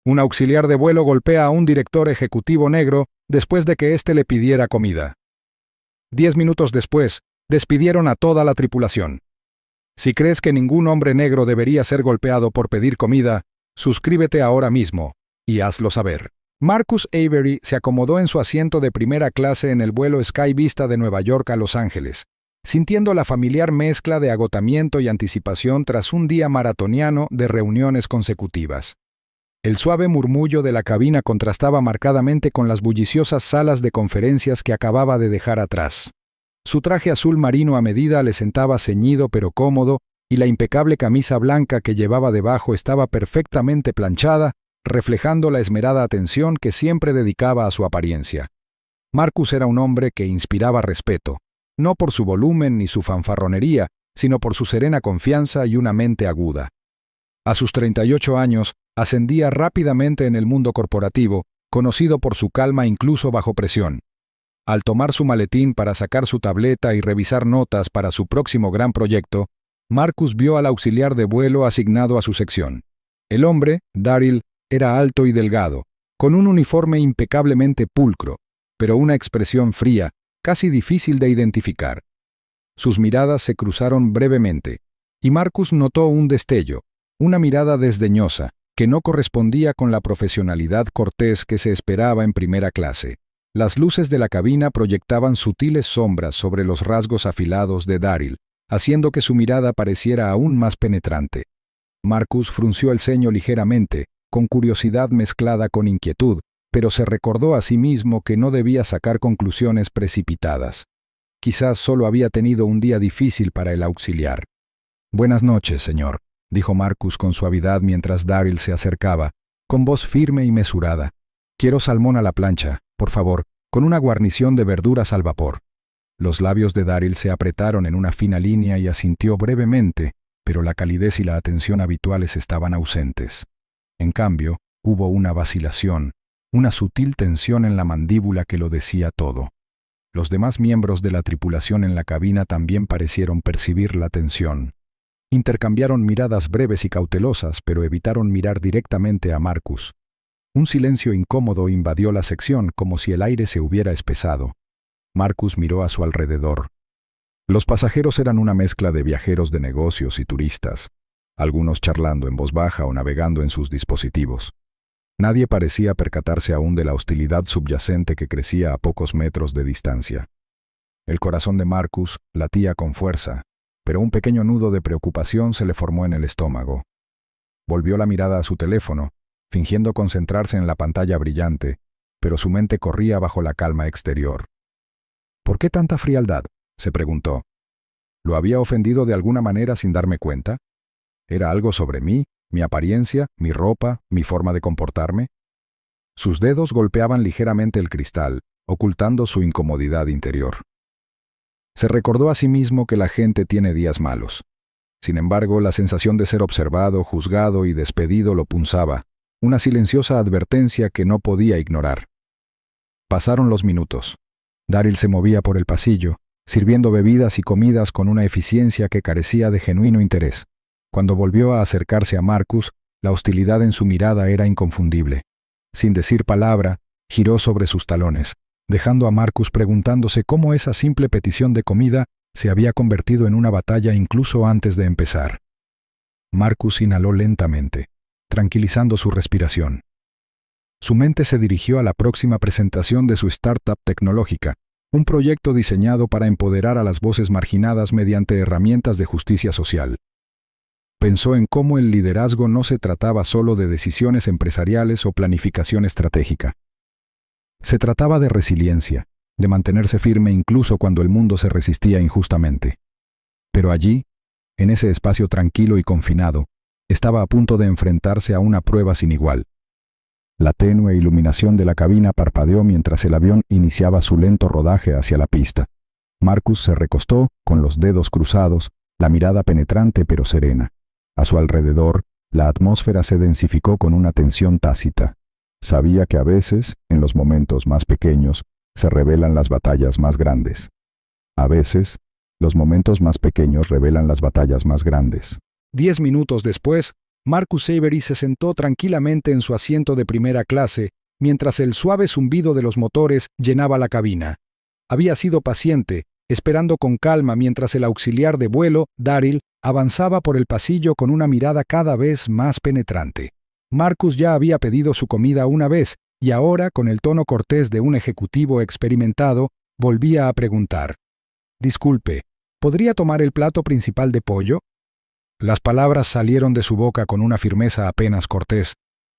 Un auxiliar de vuelo golpea a un director ejecutivo negro después de que éste le pidiera comida. 10 minutos después, despidieron a toda la tripulación. Si crees que ningún hombre negro debería ser golpeado por pedir comida, suscríbete ahora mismo y hazlo saber. Marcus Avery se acomodó en su asiento de primera clase en el vuelo Sky Vista de Nueva York a Los Ángeles, sintiendo la familiar mezcla de agotamiento y anticipación tras un día maratoniano de reuniones consecutivas. El suave murmullo de la cabina contrastaba marcadamente con las bulliciosas salas de conferencias que acababa de dejar atrás. Su traje azul marino a medida le sentaba ceñido pero cómodo, y la impecable camisa blanca que llevaba debajo estaba perfectamente planchada, reflejando la esmerada atención que siempre dedicaba a su apariencia. Marcus era un hombre que inspiraba respeto, no por su volumen ni su fanfarronería, sino por su serena confianza y una mente aguda. A sus 38 años, ascendía rápidamente en el mundo corporativo, conocido por su calma incluso bajo presión. Al tomar su maletín para sacar su tableta y revisar notas para su próximo gran proyecto, Marcus vio al auxiliar de vuelo asignado a su sección. El hombre, Daryl, era alto y delgado, con un uniforme impecablemente pulcro, pero una expresión fría, casi difícil de identificar. Sus miradas se cruzaron brevemente, y Marcus notó un destello, una mirada desdeñosa, que no correspondía con la profesionalidad cortés que se esperaba en primera clase. Las luces de la cabina proyectaban sutiles sombras sobre los rasgos afilados de Daryl, haciendo que su mirada pareciera aún más penetrante. Marcus frunció el ceño ligeramente, con curiosidad mezclada con inquietud, pero se recordó a sí mismo que no debía sacar conclusiones precipitadas. Quizás solo había tenido un día difícil para el auxiliar. «Buenas noches, señor», dijo Marcus con suavidad mientras Daryl se acercaba, con voz firme y mesurada. «Quiero salmón a la plancha, por favor, con una guarnición de verduras al vapor». Los labios de Daryl se apretaron en una fina línea y asintió brevemente, pero la calidez y la atención habituales estaban ausentes. En cambio, hubo una vacilación, una sutil tensión en la mandíbula que lo decía todo. Los demás miembros de la tripulación en la cabina también parecieron percibir la tensión. Intercambiaron miradas breves y cautelosas, pero evitaron mirar directamente a Marcus. Un silencio incómodo invadió la sección como si el aire se hubiera espesado. Marcus miró a su alrededor. Los pasajeros eran una mezcla de viajeros de negocios y turistas, algunos charlando en voz baja o navegando en sus dispositivos. Nadie parecía percatarse aún de la hostilidad subyacente que crecía a pocos metros de distancia. El corazón de Marcus latía con fuerza, pero un pequeño nudo de preocupación se le formó en el estómago. Volvió la mirada a su teléfono, fingiendo concentrarse en la pantalla brillante, pero su mente corría bajo la calma exterior. ¿Por qué tanta frialdad?, se preguntó. ¿Lo había ofendido de alguna manera sin darme cuenta? ¿Era algo sobre mí, mi apariencia, mi ropa, mi forma de comportarme? Sus dedos golpeaban ligeramente el cristal, ocultando su incomodidad interior. Se recordó a sí mismo que la gente tiene días malos. Sin embargo, la sensación de ser observado, juzgado y despedido lo punzaba, una silenciosa advertencia que no podía ignorar. Pasaron los minutos. Daryl se movía por el pasillo, sirviendo bebidas y comidas con una eficiencia que carecía de genuino interés. Cuando volvió a acercarse a Marcus, la hostilidad en su mirada era inconfundible. Sin decir palabra, giró sobre sus talones, dejando a Marcus preguntándose cómo esa simple petición de comida se había convertido en una batalla incluso antes de empezar. Marcus inhaló lentamente, tranquilizando su respiración. Su mente se dirigió a la próxima presentación de su startup tecnológica, un proyecto diseñado para empoderar a las voces marginadas mediante herramientas de justicia social. Pensó en cómo el liderazgo no se trataba solo de decisiones empresariales o planificación estratégica. Se trataba de resiliencia, de mantenerse firme incluso cuando el mundo se resistía injustamente. Pero allí, en ese espacio tranquilo y confinado, estaba a punto de enfrentarse a una prueba sin igual. La tenue iluminación de la cabina parpadeó mientras el avión iniciaba su lento rodaje hacia la pista. Marcus se recostó, con los dedos cruzados, la mirada penetrante pero serena. A su alrededor, la atmósfera se densificó con una tensión tácita. Sabía que a veces, en los momentos más pequeños, se revelan las batallas más grandes. A veces, los momentos más pequeños revelan las batallas más grandes. 10 minutos después, Marcus Avery se sentó tranquilamente en su asiento de primera clase, mientras el suave zumbido de los motores llenaba la cabina. Había sido paciente, esperando con calma mientras el auxiliar de vuelo, Daryl, avanzaba por el pasillo con una mirada cada vez más penetrante. Marcus ya había pedido su comida una vez, y ahora, con el tono cortés de un ejecutivo experimentado, volvía a preguntar: «Disculpe, ¿podría tomar el plato principal de pollo?». Las palabras salieron de su boca con una firmeza apenas cortés,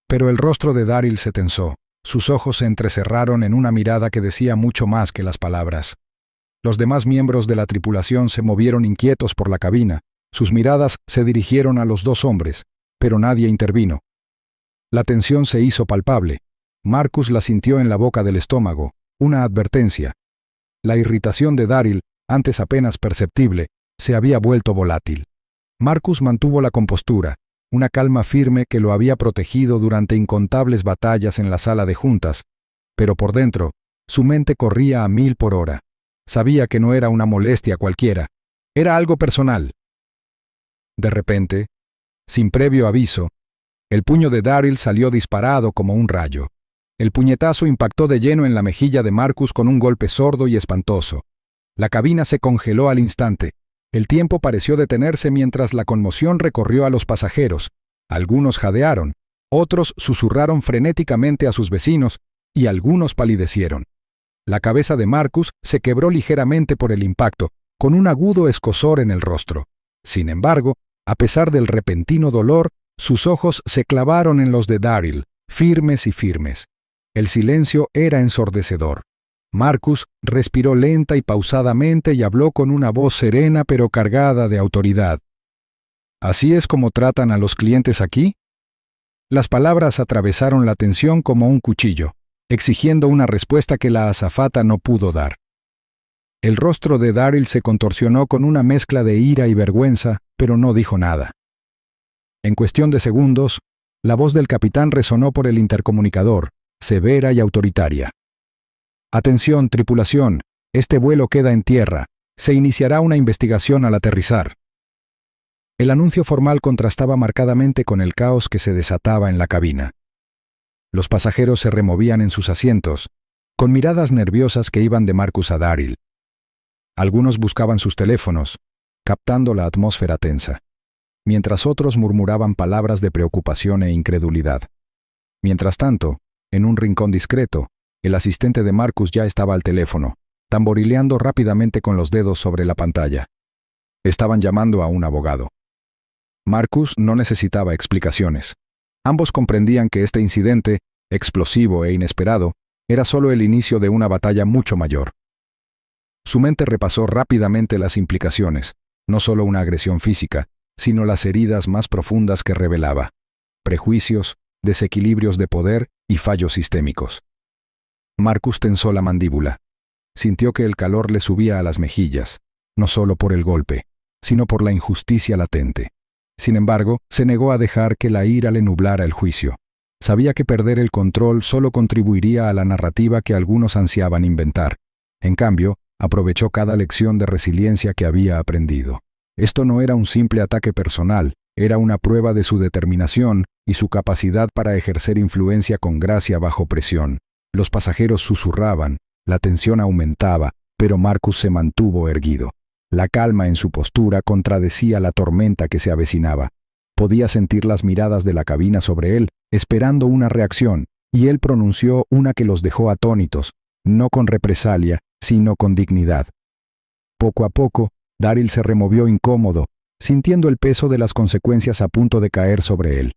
pero el rostro de Daryl se tensó. Sus ojos se entrecerraron en una mirada que decía mucho más que las palabras. Los demás miembros de la tripulación se movieron inquietos por la cabina. Sus miradas se dirigieron a los dos hombres, pero nadie intervino. La tensión se hizo palpable. Marcus la sintió en la boca del estómago, una advertencia. La irritación de Daryl, antes apenas perceptible, se había vuelto volátil. Marcus mantuvo la compostura, una calma firme que lo había protegido durante incontables batallas en la sala de juntas, pero por dentro, su mente corría a 1000 por hora. Sabía que no era una molestia cualquiera, era algo personal. De repente, sin previo aviso, el puño de Daryl salió disparado como un rayo. El puñetazo impactó de lleno en la mejilla de Marcus con un golpe sordo y espantoso. La cabina se congeló al instante. El tiempo pareció detenerse mientras la conmoción recorrió a los pasajeros. Algunos jadearon, otros susurraron frenéticamente a sus vecinos y algunos palidecieron. La cabeza de Marcus se quebró ligeramente por el impacto, con un agudo escozor en el rostro. Sin embargo, a pesar del repentino dolor, sus ojos se clavaron en los de Daryl, firmes y firmes. El silencio era ensordecedor. Marcus respiró lenta y pausadamente y habló con una voz serena pero cargada de autoridad. ¿Así es como tratan a los clientes aquí? Las palabras atravesaron la tensión como un cuchillo, exigiendo una respuesta que la azafata no pudo dar. El rostro de Daryl se contorsionó con una mezcla de ira y vergüenza, pero no dijo nada. En cuestión de segundos, la voz del capitán resonó por el intercomunicador, severa y autoritaria. «Atención, tripulación, este vuelo queda en tierra. Se iniciará una investigación al aterrizar». El anuncio formal contrastaba marcadamente con el caos que se desataba en la cabina. Los pasajeros se removían en sus asientos, con miradas nerviosas que iban de Marcus a Daryl. Algunos buscaban sus teléfonos, captando la atmósfera tensa, mientras otros murmuraban palabras de preocupación e incredulidad. Mientras tanto, en un rincón discreto, el asistente de Marcus ya estaba al teléfono, tamborileando rápidamente con los dedos sobre la pantalla. Estaban llamando a un abogado. Marcus no necesitaba explicaciones. Ambos comprendían que este incidente, explosivo e inesperado, era solo el inicio de una batalla mucho mayor. Su mente repasó rápidamente las implicaciones, no solo una agresión física, sino las heridas más profundas que revelaba: prejuicios, desequilibrios de poder y fallos sistémicos. Marcus tensó la mandíbula. Sintió que el calor le subía a las mejillas, no solo por el golpe, sino por la injusticia latente. Sin embargo, se negó a dejar que la ira le nublara el juicio. Sabía que perder el control solo contribuiría a la narrativa que algunos ansiaban inventar. En cambio, aprovechó cada lección de resiliencia que había aprendido. Esto no era un simple ataque personal, era una prueba de su determinación y su capacidad para ejercer influencia con gracia bajo presión. Los pasajeros susurraban, la tensión aumentaba, pero Marcus se mantuvo erguido. La calma en su postura contradecía la tormenta que se avecinaba. Podía sentir las miradas de la cabina sobre él, esperando una reacción, y él pronunció una que los dejó atónitos, no con represalia, sino con dignidad. Poco a poco, Daryl se removió incómodo, sintiendo el peso de las consecuencias a punto de caer sobre él.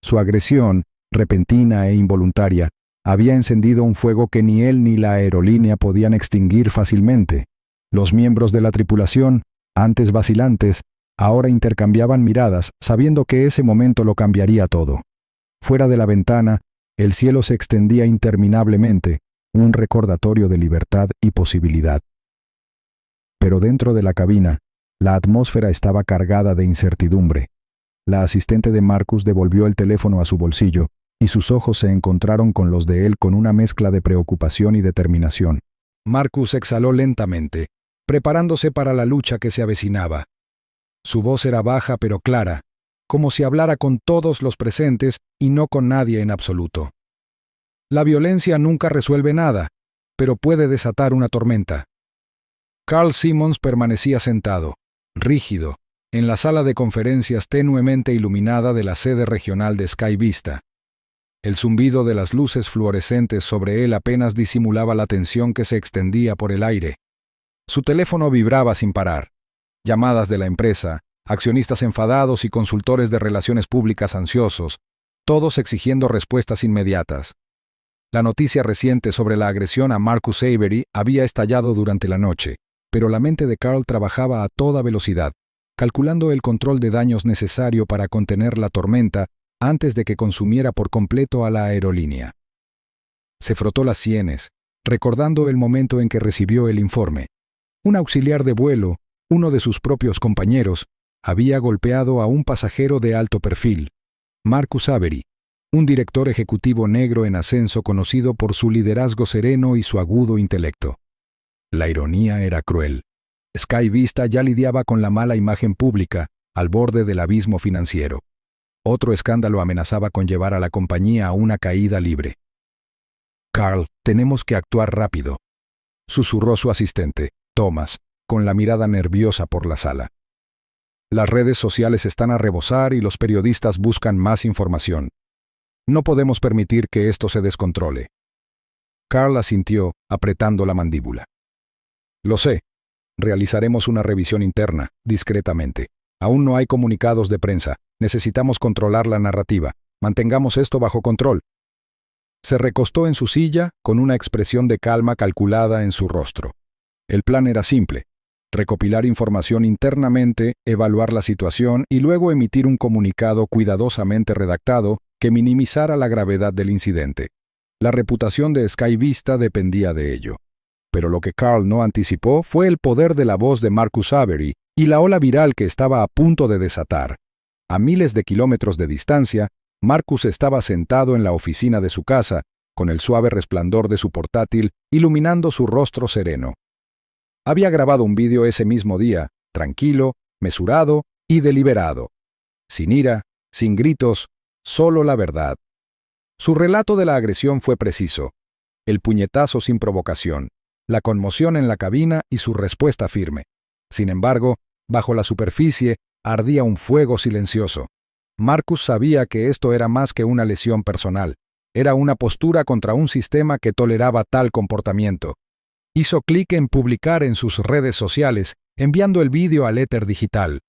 Su agresión, repentina e involuntaria, había encendido un fuego que ni él ni la aerolínea podían extinguir fácilmente. Los miembros de la tripulación, antes vacilantes, ahora intercambiaban miradas, sabiendo que ese momento lo cambiaría todo. Fuera de la ventana, el cielo se extendía interminablemente, un recordatorio de libertad y posibilidad. Pero dentro de la cabina, la atmósfera estaba cargada de incertidumbre. La asistente de Marcus devolvió el teléfono a su bolsillo, y sus ojos se encontraron con los de él con una mezcla de preocupación y determinación. Marcus exhaló lentamente, preparándose para la lucha que se avecinaba. Su voz era baja pero clara, como si hablara con todos los presentes y no con nadie en absoluto. La violencia nunca resuelve nada, pero puede desatar una tormenta. Carl Simmons permanecía sentado, rígido, en la sala de conferencias tenuemente iluminada de la sede regional de Sky Vista. El zumbido de las luces fluorescentes sobre él apenas disimulaba la tensión que se extendía por el aire. Su teléfono vibraba sin parar. Llamadas de la empresa, accionistas enfadados y consultores de relaciones públicas ansiosos, todos exigiendo respuestas inmediatas. La noticia reciente sobre la agresión a Marcus Avery había estallado durante la noche, pero la mente de Carl trabajaba a toda velocidad, calculando el control de daños necesario para contener la tormenta antes de que consumiera por completo a la aerolínea. Se frotó las sienes, recordando el momento en que recibió el informe. Un auxiliar de vuelo, uno de sus propios compañeros, había golpeado a un pasajero de alto perfil, Marcus Avery, un director ejecutivo negro en ascenso conocido por su liderazgo sereno y su agudo intelecto. La ironía era cruel. Sky Vista ya lidiaba con la mala imagen pública, al borde del abismo financiero. Otro escándalo amenazaba con llevar a la compañía a una caída libre. «Carl, tenemos que actuar rápido», susurró su asistente, Thomas, con la mirada nerviosa por la sala. «Las redes sociales están a rebosar y los periodistas buscan más información. No podemos permitir que esto se descontrole». Carl asintió, apretando la mandíbula. «Lo sé. Realizaremos una revisión interna, discretamente. Aún no hay comunicados de prensa. Necesitamos controlar la narrativa. Mantengamos esto bajo control». Se recostó en su silla, con una expresión de calma calculada en su rostro. El plan era simple: recopilar información internamente, evaluar la situación y luego emitir un comunicado cuidadosamente redactado que minimizara la gravedad del incidente. La reputación de Sky Vista dependía de ello. Pero lo que Carl no anticipó fue el poder de la voz de Marcus Avery y la ola viral que estaba a punto de desatar. A miles de kilómetros de distancia, Marcus estaba sentado en la oficina de su casa, con el suave resplandor de su portátil iluminando su rostro sereno. Había grabado un vídeo ese mismo día, tranquilo, mesurado y deliberado. Sin ira, sin gritos, solo la verdad. Su relato de la agresión fue preciso. El puñetazo sin provocación, la conmoción en la cabina y su respuesta firme. Sin embargo, bajo la superficie ardía un fuego silencioso. Marcus sabía que esto era más que una lesión personal. Era una postura contra un sistema que toleraba tal comportamiento. Hizo clic en publicar en sus redes sociales, enviando el vídeo al éter digital.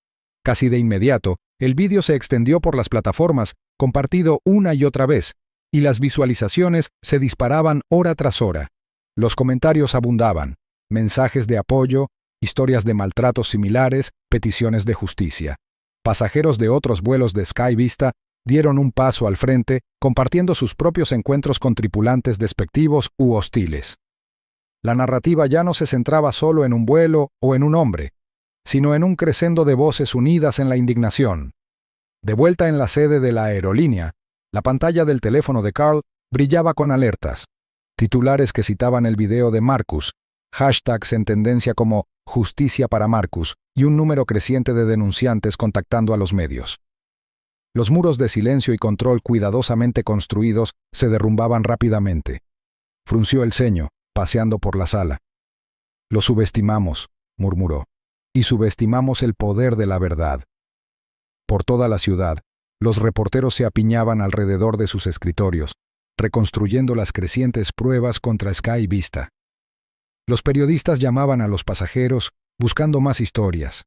Casi de inmediato, el vídeo se extendió por las plataformas, compartido una y otra vez, y las visualizaciones se disparaban hora tras hora. Los comentarios abundaban, mensajes de apoyo, historias de maltratos similares, peticiones de justicia. Pasajeros de otros vuelos de Sky Vista dieron un paso al frente, compartiendo sus propios encuentros con tripulantes despectivos u hostiles. La narrativa ya no se centraba solo en un vuelo o en un hombre, sino en un crescendo de voces unidas en la indignación. De vuelta en la sede de la aerolínea, la pantalla del teléfono de Carl brillaba con alertas, titulares que citaban el video de Marcus, hashtags en tendencia como «Justicia para Marcus» y un número creciente de denunciantes contactando a los medios. Los muros de silencio y control cuidadosamente construidos se derrumbaban rápidamente. Frunció el ceño, paseando por la sala. «Lo subestimamos», murmuró, «y subestimamos el poder de la verdad». Por toda la ciudad, los reporteros se apiñaban alrededor de sus escritorios, reconstruyendo las crecientes pruebas contra Sky Vista. Los periodistas llamaban a los pasajeros, buscando más historias.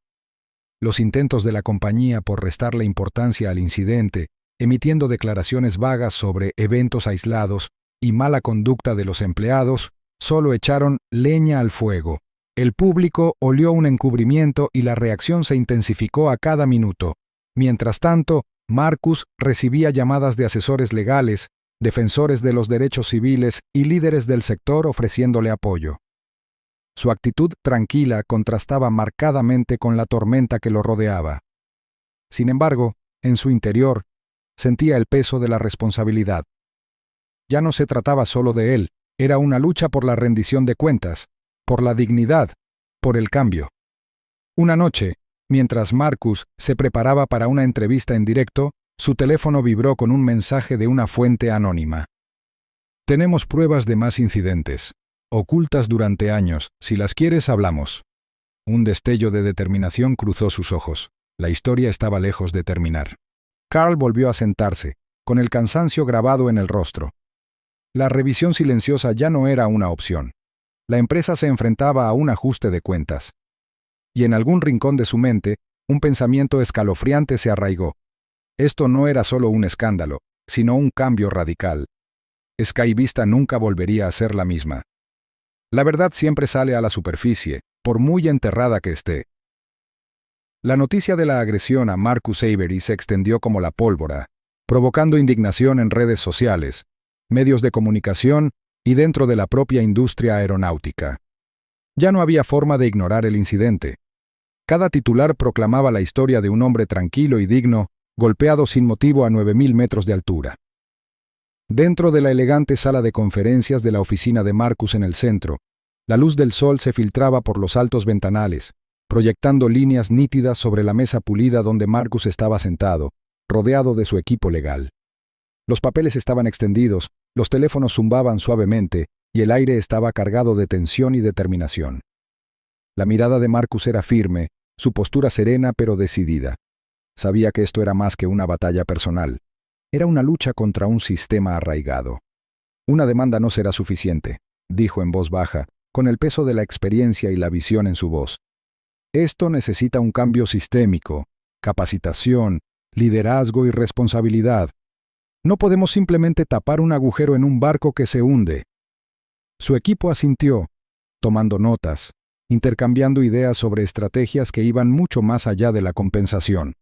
Los intentos de la compañía por restarle importancia al incidente, emitiendo declaraciones vagas sobre eventos aislados y mala conducta de los empleados, solo echaron leña al fuego. El público olió un encubrimiento y la reacción se intensificó a cada minuto. Mientras tanto, Marcus recibía llamadas de asesores legales, defensores de los derechos civiles y líderes del sector ofreciéndole apoyo. Su actitud tranquila contrastaba marcadamente con la tormenta que lo rodeaba. Sin embargo, en su interior, sentía el peso de la responsabilidad. Ya no se trataba solo de él, era una lucha por la rendición de cuentas, por la dignidad, por el cambio. Una noche, Mientras Marcus se preparaba para una entrevista en directo, su teléfono vibró con un mensaje de una fuente anónima. Tenemos pruebas de más incidentes, ocultas durante años. Si las quieres, hablamos. Un destello de determinación cruzó sus ojos. La historia estaba lejos de terminar. Carl volvió a sentarse, con el cansancio grabado en el rostro. La revisión silenciosa ya no era una opción. La empresa se enfrentaba a un ajuste de cuentas. Y en algún rincón de su mente, un pensamiento escalofriante se arraigó. Esto no era solo un escándalo, sino un cambio radical. Skyvista nunca volvería a ser la misma. La verdad siempre sale a la superficie, por muy enterrada que esté. La noticia de la agresión a Marcus Avery se extendió como la pólvora, provocando indignación en redes sociales, medios de comunicación y dentro de la propia industria aeronáutica. Ya no había forma de ignorar el incidente. Cada titular proclamaba la historia de un hombre tranquilo y digno, golpeado sin motivo a 9.000 metros de altura. Dentro de la elegante sala de conferencias de la oficina de Marcus en el centro, la luz del sol se filtraba por los altos ventanales, proyectando líneas nítidas sobre la mesa pulida donde Marcus estaba sentado, rodeado de su equipo legal. Los papeles estaban extendidos, los teléfonos zumbaban suavemente y el aire estaba cargado de tensión y determinación. La mirada de Marcus era firme, su postura serena pero decidida. Sabía que esto era más que una batalla personal. Era una lucha contra un sistema arraigado. Una demanda no será suficiente, dijo en voz baja, con el peso de la experiencia y la visión en su voz. Esto necesita un cambio sistémico, capacitación, liderazgo y responsabilidad. No podemos simplemente tapar un agujero en un barco que se hunde. Su equipo asintió, tomando notas, intercambiando ideas sobre estrategias que iban mucho más allá de la compensación.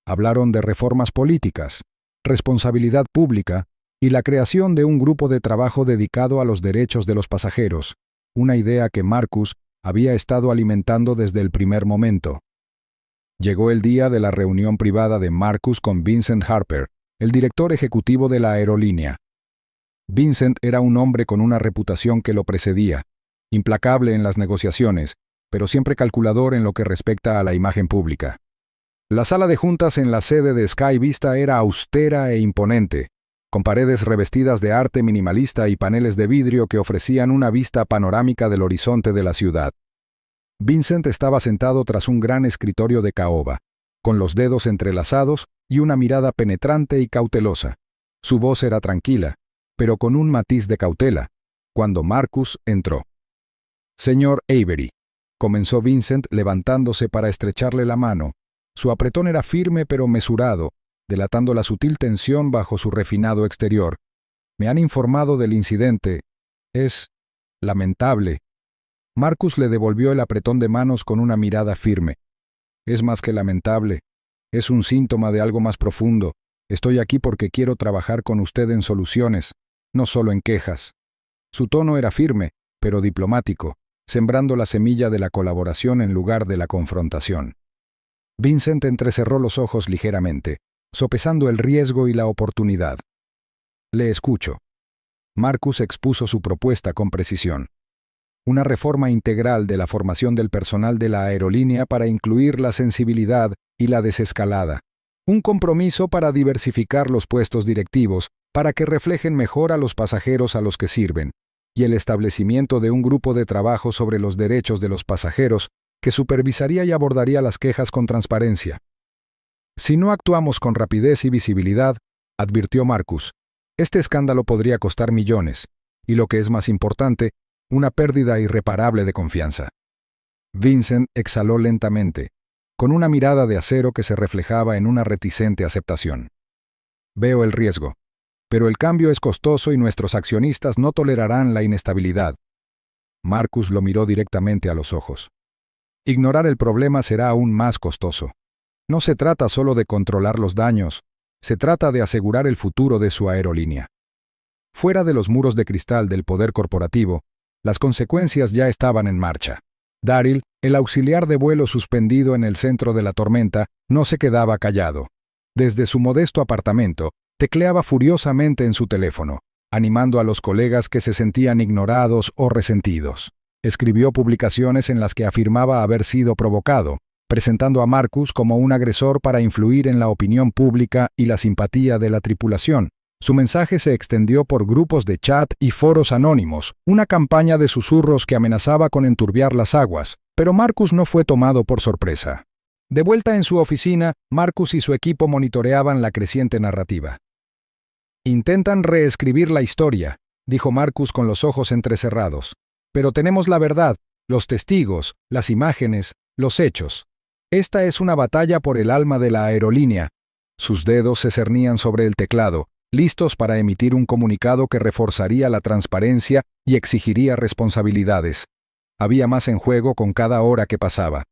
Hablaron de reformas políticas, responsabilidad pública y la creación de un grupo de trabajo dedicado a los derechos de los pasajeros, una idea que Marcus había estado alimentando desde el primer momento. Llegó el día de la reunión privada de Marcus con Vincent Harper, el director ejecutivo de la aerolínea. Vincent era un hombre con una reputación que lo precedía, implacable en las negociaciones, pero siempre calculador en lo que respecta a la imagen pública. La sala de juntas en la sede de Skyvista era austera e imponente, con paredes revestidas de arte minimalista y paneles de vidrio que ofrecían una vista panorámica del horizonte de la ciudad. Vincent estaba sentado tras un gran escritorio de caoba, con los dedos entrelazados y una mirada penetrante y cautelosa. Su voz era tranquila, pero con un matiz de cautela, cuando Marcus entró. «Señor Avery», comenzó Vincent levantándose para estrecharle la mano. Su apretón era firme pero mesurado, delatando la sutil tensión bajo su refinado exterior. «Me han informado del incidente. Es lamentable». Marcus le devolvió el apretón de manos con una mirada firme. «Es más que lamentable. Es un síntoma de algo más profundo. Estoy aquí porque quiero trabajar con usted en soluciones, no solo en quejas». Su tono era firme, pero diplomático, sembrando la semilla de la colaboración en lugar de la confrontación. Vincent entrecerró los ojos ligeramente, sopesando el riesgo y la oportunidad. «Le escucho». Marcus expuso su propuesta con precisión. Una reforma integral de la formación del personal de la aerolínea para incluir la sensibilidad y la desescalada. Un compromiso para diversificar los puestos directivos para que reflejen mejor a los pasajeros a los que sirven, y el establecimiento de un grupo de trabajo sobre los derechos de los pasajeros que supervisaría y abordaría las quejas con transparencia. «Si no actuamos con rapidez y visibilidad», advirtió Marcus, «este escándalo podría costar millones, y lo que es más importante, una pérdida irreparable de confianza». Vincent exhaló lentamente, con una mirada de acero que se reflejaba en una reticente aceptación. «Veo el riesgo, pero el cambio es costoso y nuestros accionistas no tolerarán la inestabilidad». Marcus lo miró directamente a los ojos. «Ignorar el problema será aún más costoso. No se trata solo de controlar los daños, se trata de asegurar el futuro de su aerolínea». Fuera de los muros de cristal del poder corporativo, las consecuencias ya estaban en marcha. Daryl, el auxiliar de vuelo suspendido en el centro de la tormenta, no se quedaba callado. Desde su modesto apartamento, tecleaba furiosamente en su teléfono, animando a los colegas que se sentían ignorados o resentidos. Escribió publicaciones en las que afirmaba haber sido provocado, presentando a Marcus como un agresor para influir en la opinión pública y la simpatía de la tripulación. Su mensaje se extendió por grupos de chat y foros anónimos, una campaña de susurros que amenazaba con enturbiar las aguas, pero Marcus no fue tomado por sorpresa. De vuelta en su oficina, Marcus y su equipo monitoreaban la creciente narrativa. «Intentan reescribir la historia», dijo Marcus con los ojos entrecerrados. «Pero tenemos la verdad, los testigos, las imágenes, los hechos. Esta es una batalla por el alma de la aerolínea». Sus dedos se cernían sobre el teclado, listos para emitir un comunicado que reforzaría la transparencia y exigiría responsabilidades. Había más en juego con cada hora que pasaba.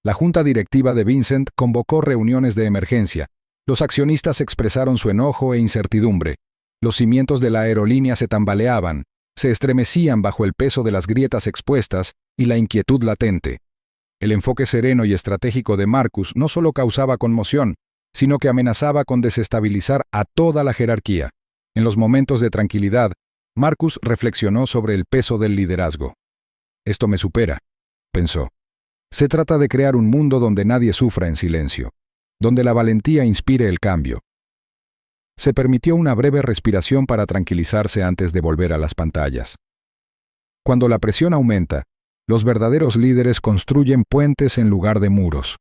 La junta directiva de Vincent convocó reuniones de emergencia. Los accionistas expresaron su enojo e incertidumbre. Los cimientos de la aerolínea se tambaleaban, se estremecían bajo el peso de las grietas expuestas y la inquietud latente. El enfoque sereno y estratégico de Marcus no solo causaba conmoción, sino que amenazaba con desestabilizar a toda la jerarquía. En los momentos de tranquilidad, Marcus reflexionó sobre el peso del liderazgo. «Esto me supera», pensó. «Se trata de crear un mundo donde nadie sufra en silencio, donde la valentía inspire el cambio». Se permitió una breve respiración para tranquilizarse antes de volver a las pantallas. Cuando la presión aumenta, los verdaderos líderes construyen puentes en lugar de muros.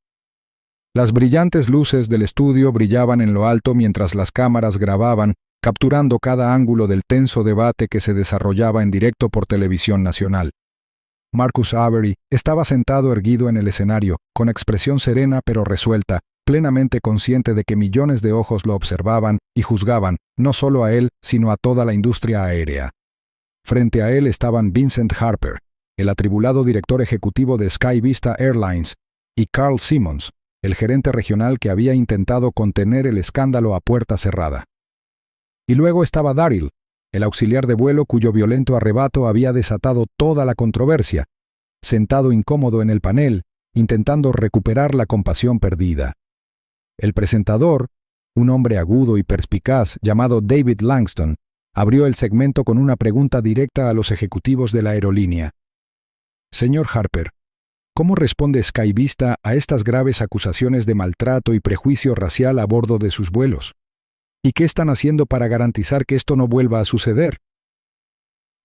Las brillantes luces del estudio brillaban en lo alto mientras las cámaras grababan, capturando cada ángulo del tenso debate que se desarrollaba en directo por televisión nacional. Marcus Avery estaba sentado erguido en el escenario, con expresión serena pero resuelta, plenamente consciente de que millones de ojos lo observaban y juzgaban, no solo a él, sino a toda la industria aérea. Frente a él estaban Vincent Harper, el atribulado director ejecutivo de Sky Vista Airlines, y Carl Simmons, el gerente regional que había intentado contener el escándalo a puerta cerrada. Y luego estaba Daryl, el auxiliar de vuelo cuyo violento arrebato había desatado toda la controversia, sentado incómodo en el panel, intentando recuperar la compasión perdida. El presentador, un hombre agudo y perspicaz llamado David Langston, abrió el segmento con una pregunta directa a los ejecutivos de la aerolínea. «Señor Harper, ¿cómo responde Sky Vista a estas graves acusaciones de maltrato y prejuicio racial a bordo de sus vuelos? ¿Y qué están haciendo para garantizar que esto no vuelva a suceder?»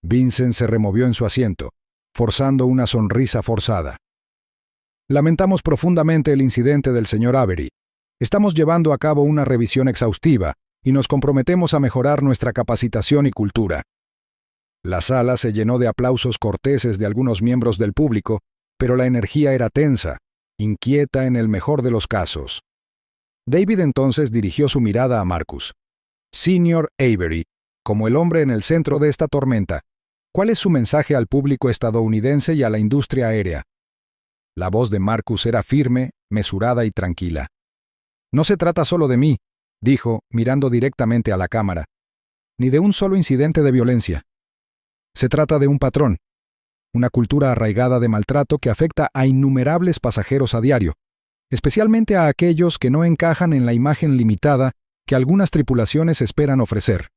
Vincent se removió en su asiento, forzando una sonrisa forzada. «Lamentamos profundamente el incidente del señor Avery. Estamos llevando a cabo una revisión exhaustiva y nos comprometemos a mejorar nuestra capacitación y cultura». La sala se llenó de aplausos corteses de algunos miembros del público, pero la energía era tensa, inquieta en el mejor de los casos. David entonces dirigió su mirada a Marcus. «Señor Avery, como el hombre en el centro de esta tormenta, ¿cuál es su mensaje al público estadounidense y a la industria aérea?» La voz de Marcus era firme, mesurada y tranquila. «No se trata solo de mí», dijo, mirando directamente a la cámara, «ni de un solo incidente de violencia. Se trata de un patrón, una cultura arraigada de maltrato que afecta a innumerables pasajeros a diario, especialmente a aquellos que no encajan en la imagen limitada que algunas tripulaciones esperan ofrecer.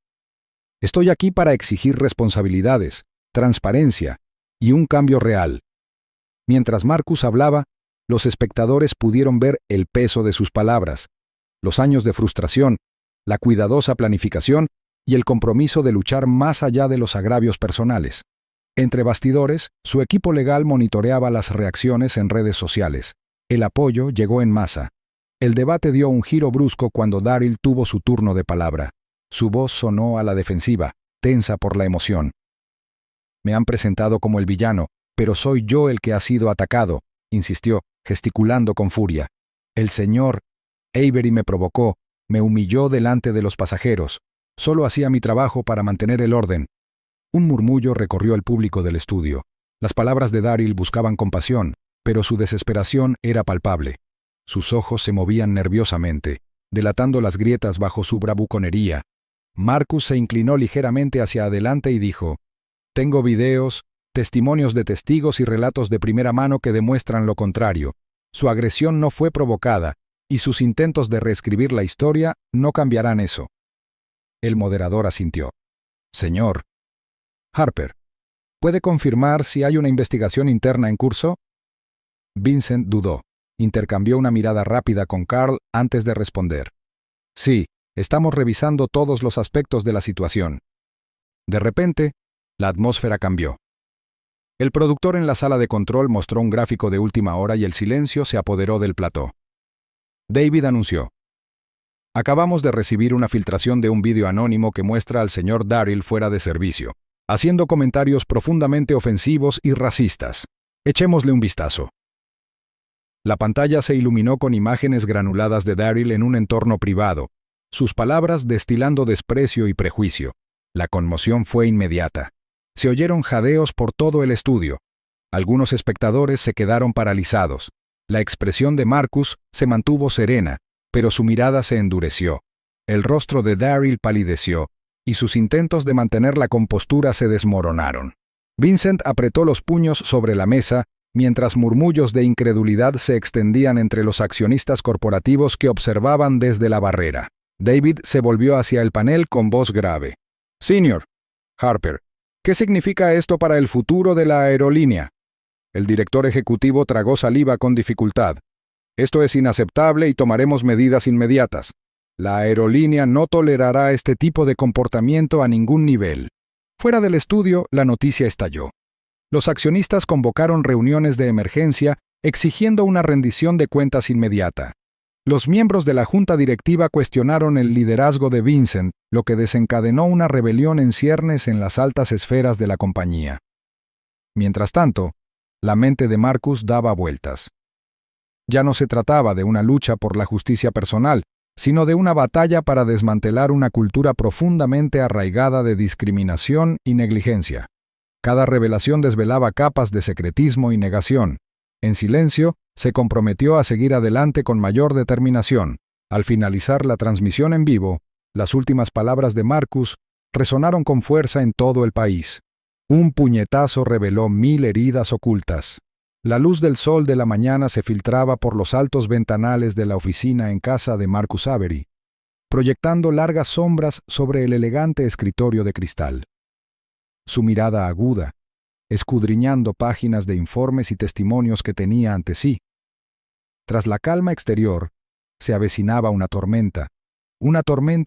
Estoy aquí para exigir responsabilidades, transparencia y un cambio real». Mientras Marcus hablaba, los espectadores pudieron ver el peso de sus palabras, los años de frustración, la cuidadosa planificación y el compromiso de luchar más allá de los agravios personales. Entre bastidores, su equipo legal monitoreaba las reacciones en redes sociales. El apoyo llegó en masa. El debate dio un giro brusco cuando Daryl tuvo su turno de palabra. Su voz sonó a la defensiva, tensa por la emoción. «Me han presentado como el villano, pero soy yo el que ha sido atacado», insistió, gesticulando con furia. «El señor Avery me provocó, me humilló delante de los pasajeros. Solo hacía mi trabajo para mantener el orden». Un murmullo recorrió el público del estudio. Las palabras de Daryl buscaban compasión, pero su desesperación era palpable. Sus ojos se movían nerviosamente, delatando las grietas bajo su bravuconería. Marcus se inclinó ligeramente hacia adelante y dijo: «Tengo videos, testimonios de testigos y relatos de primera mano que demuestran lo contrario. Su agresión no fue provocada, y sus intentos de reescribir la historia no cambiarán eso». El moderador asintió. «Señor Harper, ¿puede confirmar si hay una investigación interna en curso?» Vincent dudó. Intercambió una mirada rápida con Carl antes de responder. Sí, estamos revisando todos los aspectos de la situación. De repente, la atmósfera cambió. El productor en la sala de control mostró un gráfico de última hora y el silencio se apoderó del plató. David anunció: acabamos de recibir una filtración de un vídeo anónimo que muestra al señor Darryl fuera de servicio, haciendo comentarios profundamente ofensivos y racistas. Echémosle un vistazo. La pantalla se iluminó con imágenes granuladas de Darryl en un entorno privado, sus palabras destilando desprecio y prejuicio. La conmoción fue inmediata. Se oyeron jadeos por todo el estudio. Algunos espectadores se quedaron paralizados. La expresión de Marcus se mantuvo serena, pero su mirada se endureció. El rostro de Darryl palideció, y sus intentos de mantener la compostura se desmoronaron. Vincent apretó los puños sobre la mesa, mientras murmullos de incredulidad se extendían entre los accionistas corporativos que observaban desde la barrera. David se volvió hacia el panel con voz grave. «Señor Harper, ¿qué significa esto para el futuro de la aerolínea?» El director ejecutivo tragó saliva con dificultad. «Esto es inaceptable y tomaremos medidas inmediatas. La aerolínea no tolerará este tipo de comportamiento a ningún nivel». Fuera del estudio, la noticia estalló. Los accionistas convocaron reuniones de emergencia exigiendo una rendición de cuentas inmediata. Los miembros de la junta directiva cuestionaron el liderazgo de Vincent, lo que desencadenó una rebelión en ciernes en las altas esferas de la compañía. Mientras tanto, la mente de Marcus daba vueltas. Ya no se trataba de una lucha por la justicia personal, sino de una batalla para desmantelar una cultura profundamente arraigada de discriminación y negligencia. Cada revelación desvelaba capas de secretismo y negación. En silencio, se comprometió a seguir adelante con mayor determinación. Al finalizar la transmisión en vivo, las últimas palabras de Marcus resonaron con fuerza en todo el país. Un puñetazo reveló 1000 heridas ocultas. La luz del sol de la mañana se filtraba por los altos ventanales de la oficina en casa de Marcus Avery, proyectando largas sombras sobre el elegante escritorio de cristal. Su mirada aguda, escudriñando páginas de informes y testimonios que tenía ante sí. Tras la calma exterior, se avecinaba una tormenta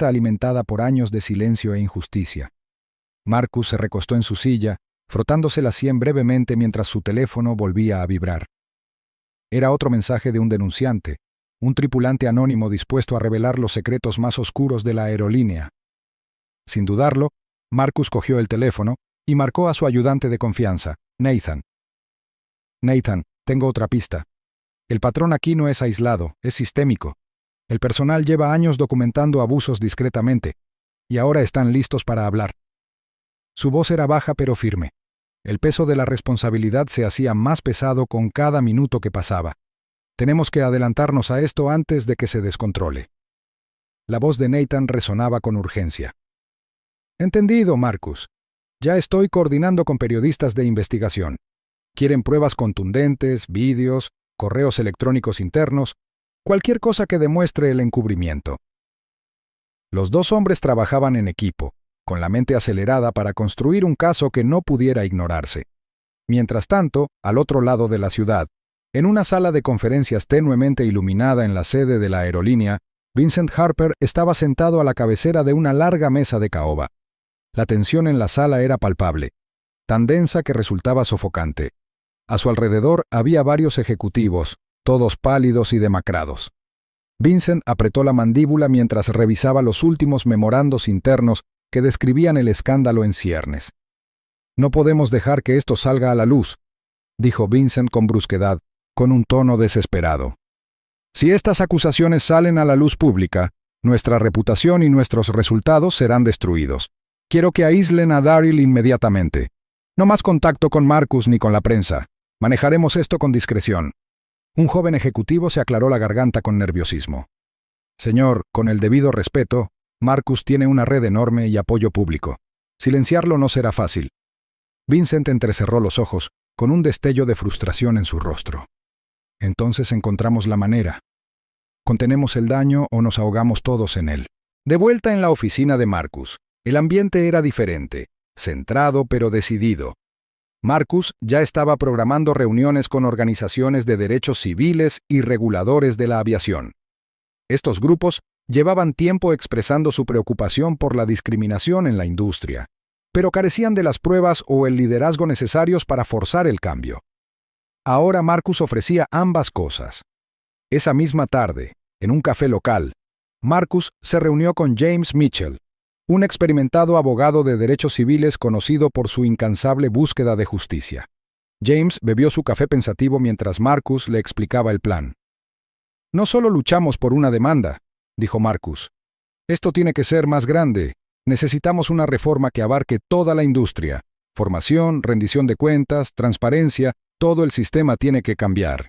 alimentada por años de silencio e injusticia. Marcus se recostó en su silla, frotándose la sien brevemente mientras su teléfono volvía a vibrar. Era otro mensaje de un denunciante, un tripulante anónimo dispuesto a revelar los secretos más oscuros de la aerolínea. Sin dudarlo, Marcus cogió el teléfono y marcó a su ayudante de confianza, Nathan. «Nathan, tengo otra pista. El patrón aquí no es aislado, es sistémico. El personal lleva años documentando abusos discretamente, y ahora están listos para hablar». Su voz era baja pero firme. El peso de la responsabilidad se hacía más pesado con cada minuto que pasaba. «Tenemos que adelantarnos a esto antes de que se descontrole». La voz de Nathan resonaba con urgencia. «Entendido, Marcus. Ya estoy coordinando con periodistas de investigación. Quieren pruebas contundentes, vídeos, correos electrónicos internos, cualquier cosa que demuestre el encubrimiento». Los dos hombres trabajaban en equipo, con la mente acelerada para construir un caso que no pudiera ignorarse. Mientras tanto, al otro lado de la ciudad, en una sala de conferencias tenuemente iluminada en la sede de la aerolínea, Vincent Harper estaba sentado a la cabecera de una larga mesa de caoba. La tensión en la sala era palpable, tan densa que resultaba sofocante. A su alrededor había varios ejecutivos, todos pálidos y demacrados. Vincent apretó la mandíbula mientras revisaba los últimos memorandos internos que describían el escándalo en ciernes. «No podemos dejar que esto salga a la luz», dijo Vincent con brusquedad, con un tono desesperado. «Si estas acusaciones salen a la luz pública, nuestra reputación y nuestros resultados serán destruidos. Quiero que aíslen a Darryl inmediatamente. No más contacto con Marcus ni con la prensa. Manejaremos esto con discreción». Un joven ejecutivo se aclaró la garganta con nerviosismo. «Señor, con el debido respeto, Marcus tiene una red enorme y apoyo público. Silenciarlo no será fácil». Vincent entrecerró los ojos, con un destello de frustración en su rostro. «Entonces encontramos la manera. Contenemos el daño o nos ahogamos todos en él». De vuelta en la oficina de Marcus, el ambiente era diferente, centrado pero decidido. Marcus ya estaba programando reuniones con organizaciones de derechos civiles y reguladores de la aviación. Estos grupos llevaban tiempo expresando su preocupación por la discriminación en la industria, pero carecían de las pruebas o el liderazgo necesarios para forzar el cambio. Ahora Marcus ofrecía ambas cosas. Esa misma tarde, en un café local, Marcus se reunió con James Mitchell, un experimentado abogado de derechos civiles conocido por su incansable búsqueda de justicia. James bebió su café pensativo mientras Marcus le explicaba el plan. «No solo luchamos por una demanda», dijo Marcus. «Esto tiene que ser más grande. Necesitamos una reforma que abarque toda la industria. Formación, rendición de cuentas, transparencia, todo el sistema tiene que cambiar».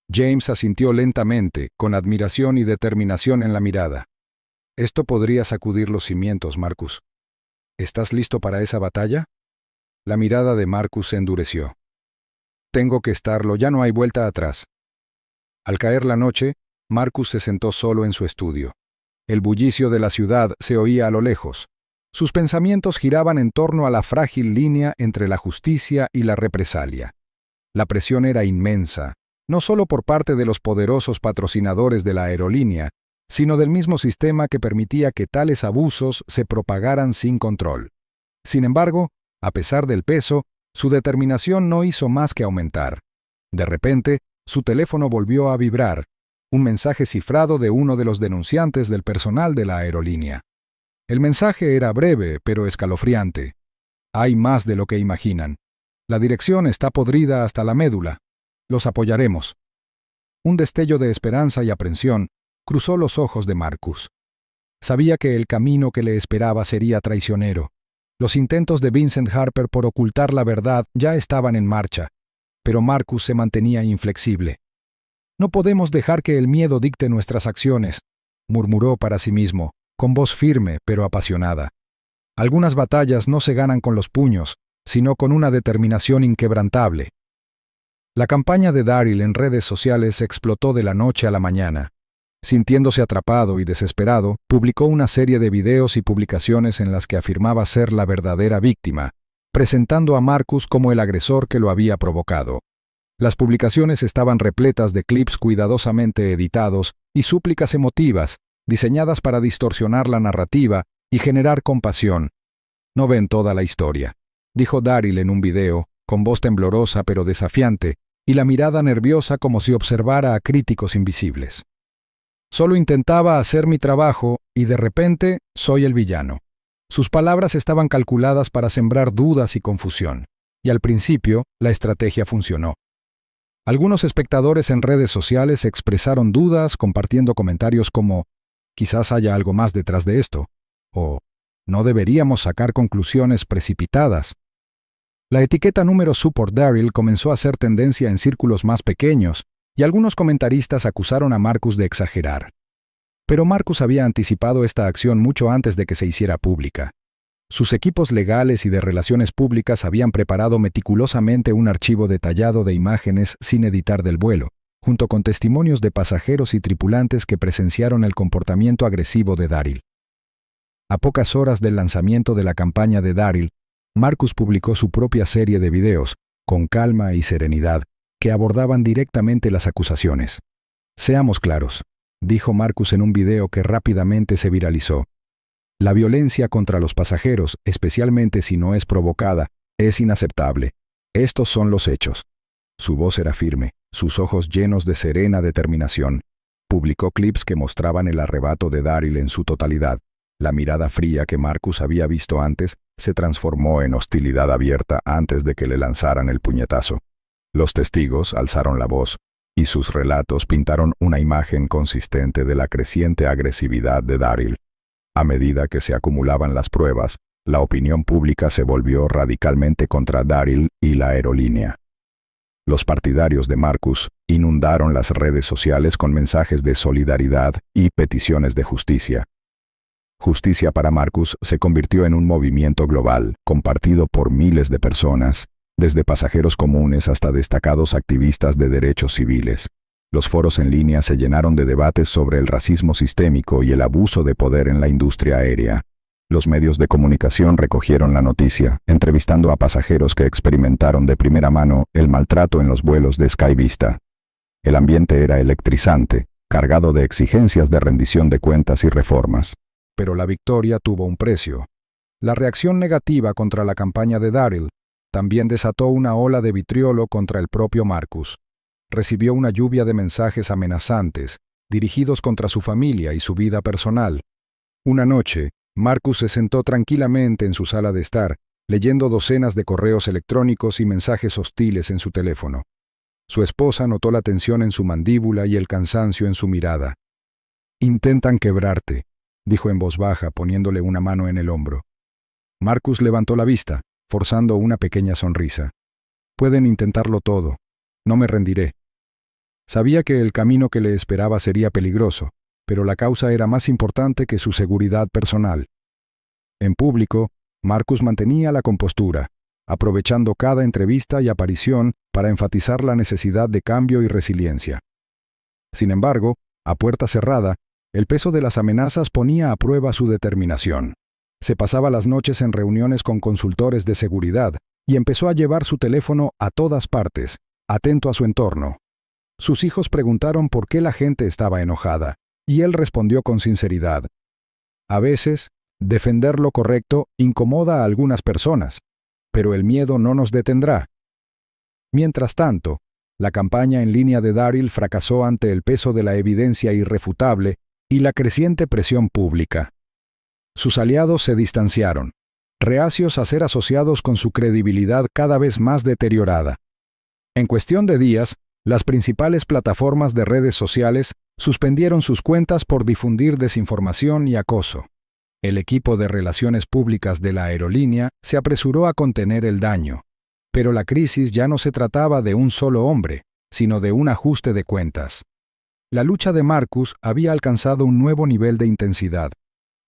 James asintió lentamente, con admiración y determinación en la mirada. «Esto podría sacudir los cimientos, Marcus. ¿Estás listo para esa batalla?» La mirada de Marcus se endureció. «Tengo que estarlo, ya no hay vuelta atrás». Al caer la noche, Marcus se sentó solo en su estudio. El bullicio de la ciudad se oía a lo lejos. Sus pensamientos giraban en torno a la frágil línea entre la justicia y la represalia. La presión era inmensa, no solo por parte de los poderosos patrocinadores de la aerolínea, sino del mismo sistema que permitía que tales abusos se propagaran sin control. Sin embargo, a pesar del peso, su determinación no hizo más que aumentar. De repente, su teléfono volvió a vibrar, un mensaje cifrado de uno de los denunciantes del personal de la aerolínea. El mensaje era breve, pero escalofriante. «Hay más de lo que imaginan. La dirección está podrida hasta la médula. Los apoyaremos». Un destello de esperanza y aprensión cruzó los ojos de Marcus. Sabía que el camino que le esperaba sería traicionero. Los intentos de Vincent Harper por ocultar la verdad ya estaban en marcha, pero Marcus se mantenía inflexible. «No podemos dejar que el miedo dicte nuestras acciones», murmuró para sí mismo, con voz firme pero apasionada. «Algunas batallas no se ganan con los puños, sino con una determinación inquebrantable». La campaña de Daryl en redes sociales explotó de la noche a la mañana. Sintiéndose atrapado y desesperado, publicó una serie de videos y publicaciones en las que afirmaba ser la verdadera víctima, presentando a Marcus como el agresor que lo había provocado. Las publicaciones estaban repletas de clips cuidadosamente editados y súplicas emotivas, diseñadas para distorsionar la narrativa y generar compasión. «No ven toda la historia», dijo Daryl en un video, con voz temblorosa pero desafiante, y la mirada nerviosa como si observara a críticos invisibles. «Solo intentaba hacer mi trabajo y de repente soy el villano». Sus palabras estaban calculadas para sembrar dudas y confusión, y al principio la estrategia funcionó. Algunos espectadores en redes sociales expresaron dudas compartiendo comentarios como «Quizás haya algo más detrás de esto», o «No deberíamos sacar conclusiones precipitadas». La etiqueta número Support Daryl comenzó a hacer tendencia en círculos más pequeños, y algunos comentaristas acusaron a Marcus de exagerar. Pero Marcus había anticipado esta acción mucho antes de que se hiciera pública. Sus equipos legales y de relaciones públicas habían preparado meticulosamente un archivo detallado de imágenes sin editar del vuelo, junto con testimonios de pasajeros y tripulantes que presenciaron el comportamiento agresivo de Daryl. A pocas horas del lanzamiento de la campaña de Daryl, Marcus publicó su propia serie de videos, con calma y serenidad, que abordaban directamente las acusaciones. «Seamos claros», dijo Marcus en un video que rápidamente se viralizó. «La violencia contra los pasajeros, especialmente si no es provocada, es inaceptable. Estos son los hechos». Su voz era firme, sus ojos llenos de serena determinación. Publicó clips que mostraban el arrebato de Daryl en su totalidad. La mirada fría que Marcus había visto antes se transformó en hostilidad abierta antes de que le lanzaran el puñetazo. Los testigos alzaron la voz, y sus relatos pintaron una imagen consistente de la creciente agresividad de Daryl. A medida que se acumulaban las pruebas, la opinión pública se volvió radicalmente contra Daryl y la aerolínea. Los partidarios de Marcus inundaron las redes sociales con mensajes de solidaridad y peticiones de justicia. Justicia para Marcus se convirtió en un movimiento global, compartido por miles de personas, desde pasajeros comunes hasta destacados activistas de derechos civiles. Los foros en línea se llenaron de debates sobre el racismo sistémico y el abuso de poder en la industria aérea. Los medios de comunicación recogieron la noticia, entrevistando a pasajeros que experimentaron de primera mano el maltrato en los vuelos de SkyVista. El ambiente era electrizante, cargado de exigencias de rendición de cuentas y reformas. Pero la victoria tuvo un precio. La reacción negativa contra la campaña de Daryl también desató una ola de vitriolo contra el propio Marcus. Recibió una lluvia de mensajes amenazantes, dirigidos contra su familia y su vida personal. Una noche, Marcus se sentó tranquilamente en su sala de estar, leyendo docenas de correos electrónicos y mensajes hostiles en su teléfono. Su esposa notó la tensión en su mandíbula y el cansancio en su mirada. «Intentan quebrarte», dijo en voz baja, poniéndole una mano en el hombro. Marcus levantó la vista, forzando una pequeña sonrisa. «Pueden intentarlo todo. No me rendiré». Sabía que el camino que le esperaba sería peligroso, pero la causa era más importante que su seguridad personal. En público, Marcus mantenía la compostura, aprovechando cada entrevista y aparición para enfatizar la necesidad de cambio y resiliencia. Sin embargo, a puerta cerrada, el peso de las amenazas ponía a prueba su determinación. Se pasaba las noches en reuniones con consultores de seguridad y empezó a llevar su teléfono a todas partes, atento a su entorno. Sus hijos preguntaron por qué la gente estaba enojada, y él respondió con sinceridad. A veces, defender lo correcto incomoda a algunas personas, pero el miedo no nos detendrá. Mientras tanto, la campaña en línea de Daryl fracasó ante el peso de la evidencia irrefutable y la creciente presión pública. Sus aliados se distanciaron, reacios a ser asociados con su credibilidad cada vez más deteriorada. En cuestión de días, las principales plataformas de redes sociales suspendieron sus cuentas por difundir desinformación y acoso. El equipo de relaciones públicas de la aerolínea se apresuró a contener el daño, pero la crisis ya no se trataba de un solo hombre, sino de un ajuste de cuentas. La lucha de Marcus había alcanzado un nuevo nivel de intensidad.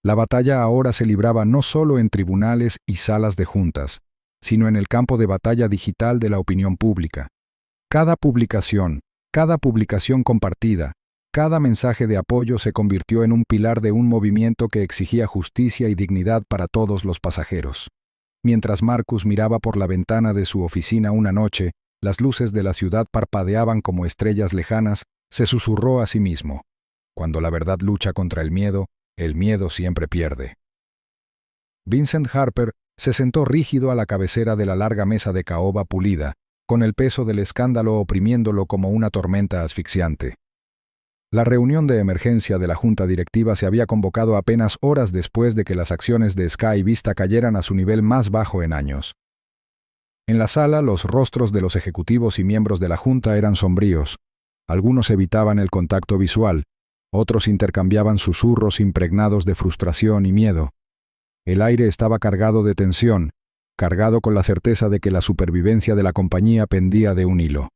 La batalla ahora se libraba no solo en tribunales y salas de juntas, sino en el campo de batalla digital de la opinión pública. Cada publicación compartida, cada mensaje de apoyo se convirtió en un pilar de un movimiento que exigía justicia y dignidad para todos los pasajeros. Mientras Marcus miraba por la ventana de su oficina una noche, las luces de la ciudad parpadeaban como estrellas lejanas, se susurró a sí mismo: cuando la verdad lucha contra el miedo siempre pierde. Vincent Harper se sentó rígido a la cabecera de la larga mesa de caoba pulida, con el peso del escándalo oprimiéndolo como una tormenta asfixiante. La reunión de emergencia de la junta directiva se había convocado apenas horas después de que las acciones de SkyVista cayeran a su nivel más bajo en años. En la sala, los rostros de los ejecutivos y miembros de la junta eran sombríos. Algunos evitaban el contacto visual, otros intercambiaban susurros impregnados de frustración y miedo. El aire estaba cargado de tensión, cargado con la certeza de que la supervivencia de la compañía pendía de un hilo.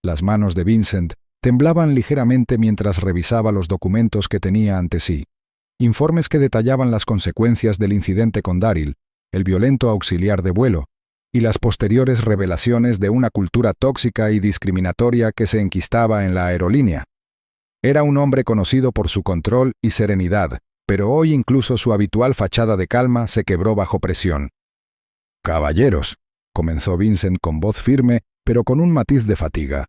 Las manos de Vincent temblaban ligeramente mientras revisaba los documentos que tenía ante sí. Informes que detallaban las consecuencias del incidente con Daryl, el violento auxiliar de vuelo, y las posteriores revelaciones de una cultura tóxica y discriminatoria que se enquistaba en la aerolínea. Era un hombre conocido por su control y serenidad, pero hoy incluso su habitual fachada de calma se quebró bajo presión. «Caballeros», comenzó Vincent con voz firme, pero con un matiz de fatiga.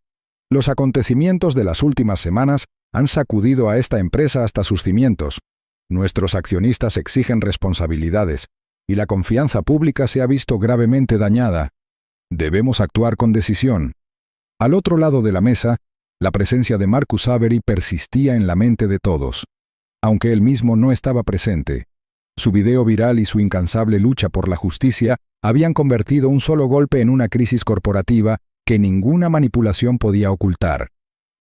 «Los acontecimientos de las últimas semanas han sacudido a esta empresa hasta sus cimientos. Nuestros accionistas exigen responsabilidades, y la confianza pública se ha visto gravemente dañada. Debemos actuar con decisión». Al otro lado de la mesa, la presencia de Marcus Avery persistía en la mente de todos. Aunque él mismo no estaba presente, su video viral y su incansable lucha por la justicia habían convertido un solo golpe en una crisis corporativa que ninguna manipulación podía ocultar.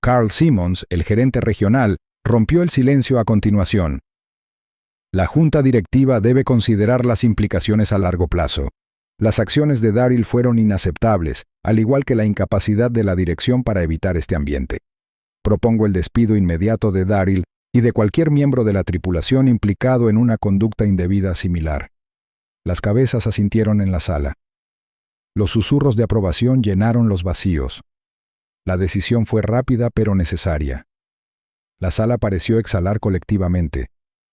Carl Simmons, el gerente regional, rompió el silencio a continuación. La junta directiva debe considerar las implicaciones a largo plazo. Las acciones de Daryl fueron inaceptables, al igual que la incapacidad de la dirección para evitar este ambiente. Propongo el despido inmediato de Daryl y de cualquier miembro de la tripulación implicado en una conducta indebida similar. Las cabezas asintieron en la sala. Los susurros de aprobación llenaron los vacíos. La decisión fue rápida pero necesaria. La sala pareció exhalar colectivamente.